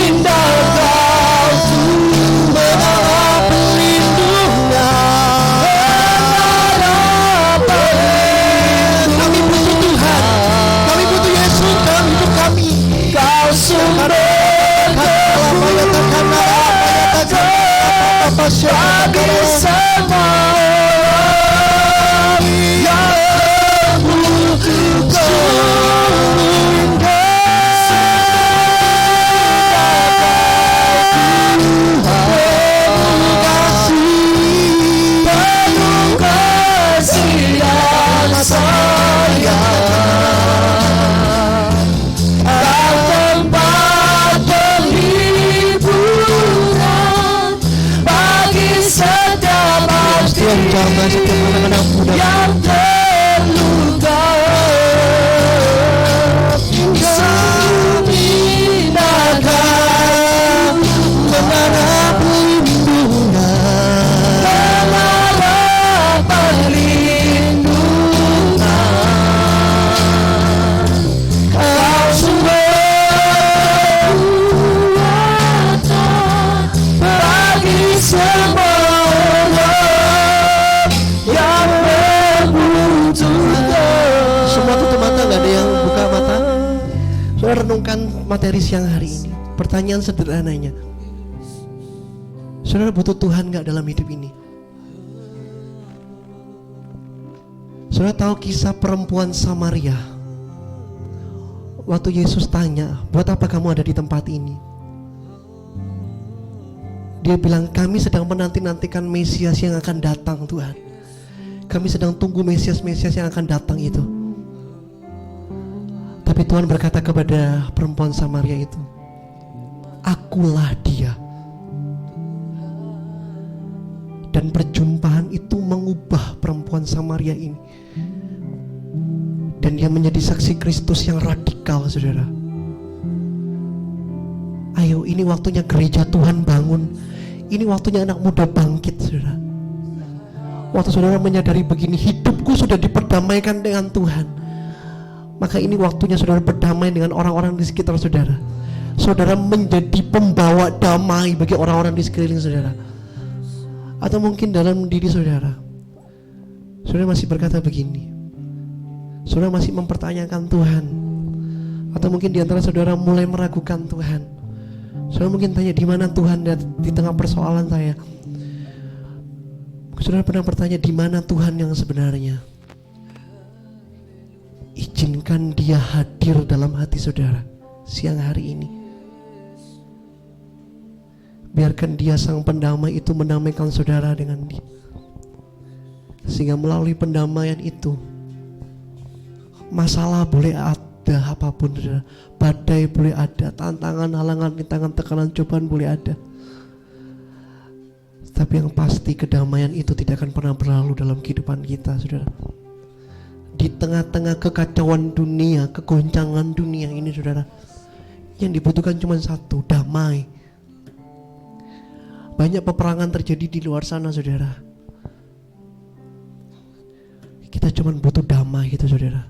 indah Kau Tuhan, pelindungan. Kami butuh Tuhan, kami butuh Yesus dalam hidup kami. Kau sumber bagi semua yang membutuhkan. Penuh kasih dan sayang. Kau tempat penghiburan bagi setiap hati yang terluka. Pindahkan menara perlindungan. Kau sumber kuasa bagi semua yang membutuhkan. Semua tutup mata, gak ada yang buka mata. Saudara renungkan materi siang hari ini. Pertanyaan sederhananya, saudara butuh Tuhan gak dalam hidup ini? Saudara tahu kisah perempuan Samaria? Waktu Yesus tanya, buat apa kamu ada di tempat ini? Dia bilang, kami sedang menanti-nantikan Mesias yang akan datang Tuhan. Kami sedang tunggu Mesias-Mesias yang akan datang itu. Tapi Tuhan berkata kepada perempuan Samaria itu, akulah dia. Dan perjumpaan itu mengubah perempuan Samaria ini. Dan dia menjadi saksi Kristus yang radikal, saudara. Ayo, ini waktunya gereja Tuhan bangun. Ini waktunya anak muda bangkit, saudara. Waktu saudara menyadari begini, hidupku sudah diperdamaikan dengan Tuhan, maka ini waktunya saudara berdamai dengan orang-orang di sekitar saudara. Saudara menjadi pembawa damai bagi orang-orang di sekeliling saudara. Atau mungkin dalam diri saudara, saudara masih berkata begini, saudara masih mempertanyakan Tuhan. Atau mungkin di antara saudara mulai meragukan Tuhan. Saudara mungkin tanya, di mana Tuhan di tengah persoalan saya? Saudara pernah bertanya, di mana Tuhan yang sebenarnya? Izinkan Dia hadir dalam hati saudara siang hari ini. Biarkan Dia sang pendamai itu mendamaikan saudara dengan Dia. Sehingga melalui pendamaian itu, masalah boleh ada apapun saudara, badai boleh ada, tantangan, halangan, rintangan, tekanan, cobaan boleh ada. Tapi yang pasti kedamaian itu tidak akan pernah berlalu dalam kehidupan kita, saudara. Di tengah-tengah kekacauan dunia, kegoncangan dunia ini, saudara, yang dibutuhkan cuma satu, damai. Banyak peperangan terjadi di luar sana, saudara. Kita cuma butuh damai gitu, saudara.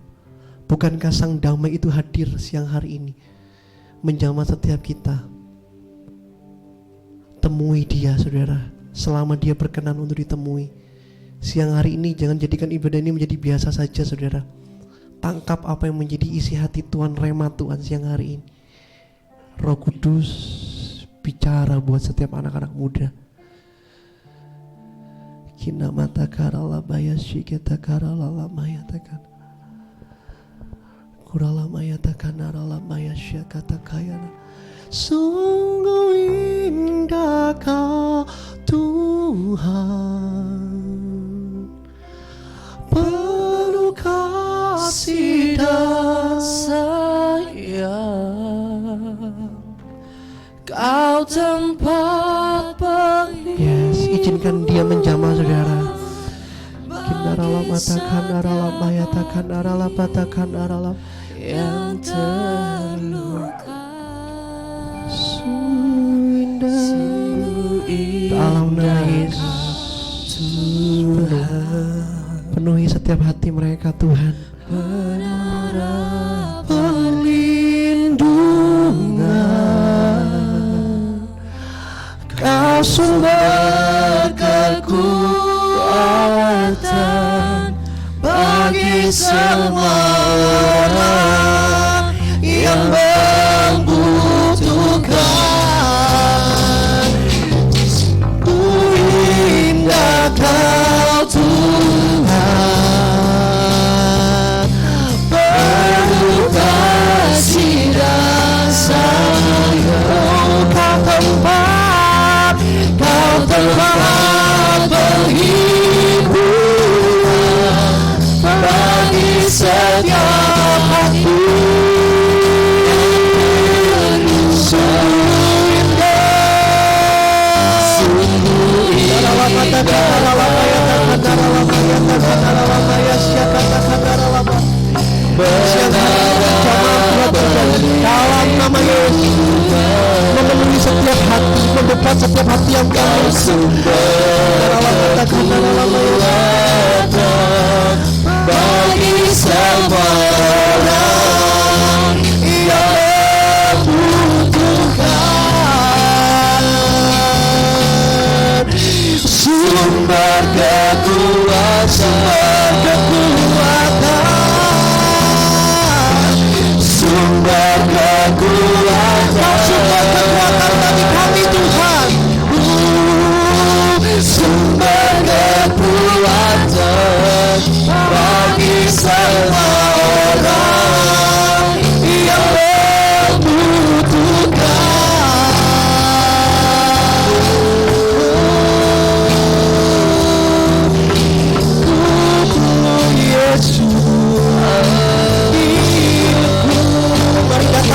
Bukankah sang damai itu hadir siang hari ini menjamah setiap kita? Temui Dia, saudara, selama Dia berkenan untuk ditemui. Siang hari ini jangan jadikan ibadah ini menjadi biasa saja, saudara. Tangkap apa yang menjadi isi hati Tuhan, rema Tuhan siang hari ini. Roh Kudus bicara buat setiap anak-anak muda. Kina mata karala baya shiketa karala lamaya takan. Kurala maya takan arala maya syakata kayana. Sungguh indah Kau Tuhan, penuh kasih dan sayang, Kau tempat Yes, izinkan dia menjamah saudara. Kinarala matakan arala mayatakan arala patakan arala yang terluka. Dalam nama Yesus, penuhi setiap hati mereka Tuhan. Perlindungan, Kau sumber kekuatan bagi semua orang yang membutuhkan. Indah Kau Tuhan, penuh kasih dan sayang. Kau tempat perhiburan bagi setiap hati. Dalam nama Yesus, memenuhi setiap hati, mendekat setiap hati yang kau bagi semua orang yang membutuhkan. Sumber kekuatan, sumber kekuatan bagi kami Tuhan. Sumber kekuatan bagi semua orang yang membutuhkan. Yesus, mari datang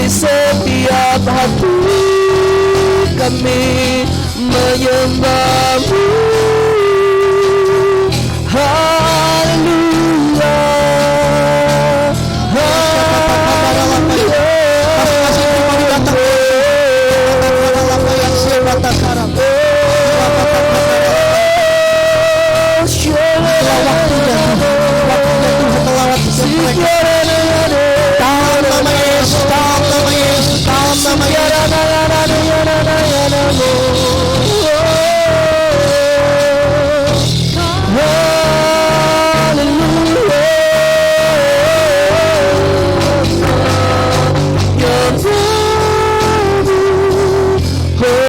setiap hati kami menyembah-Mu. Haleluya, haleluya. Dalam nama Yesus, dalam nama Yesus, dalam nama Yesus.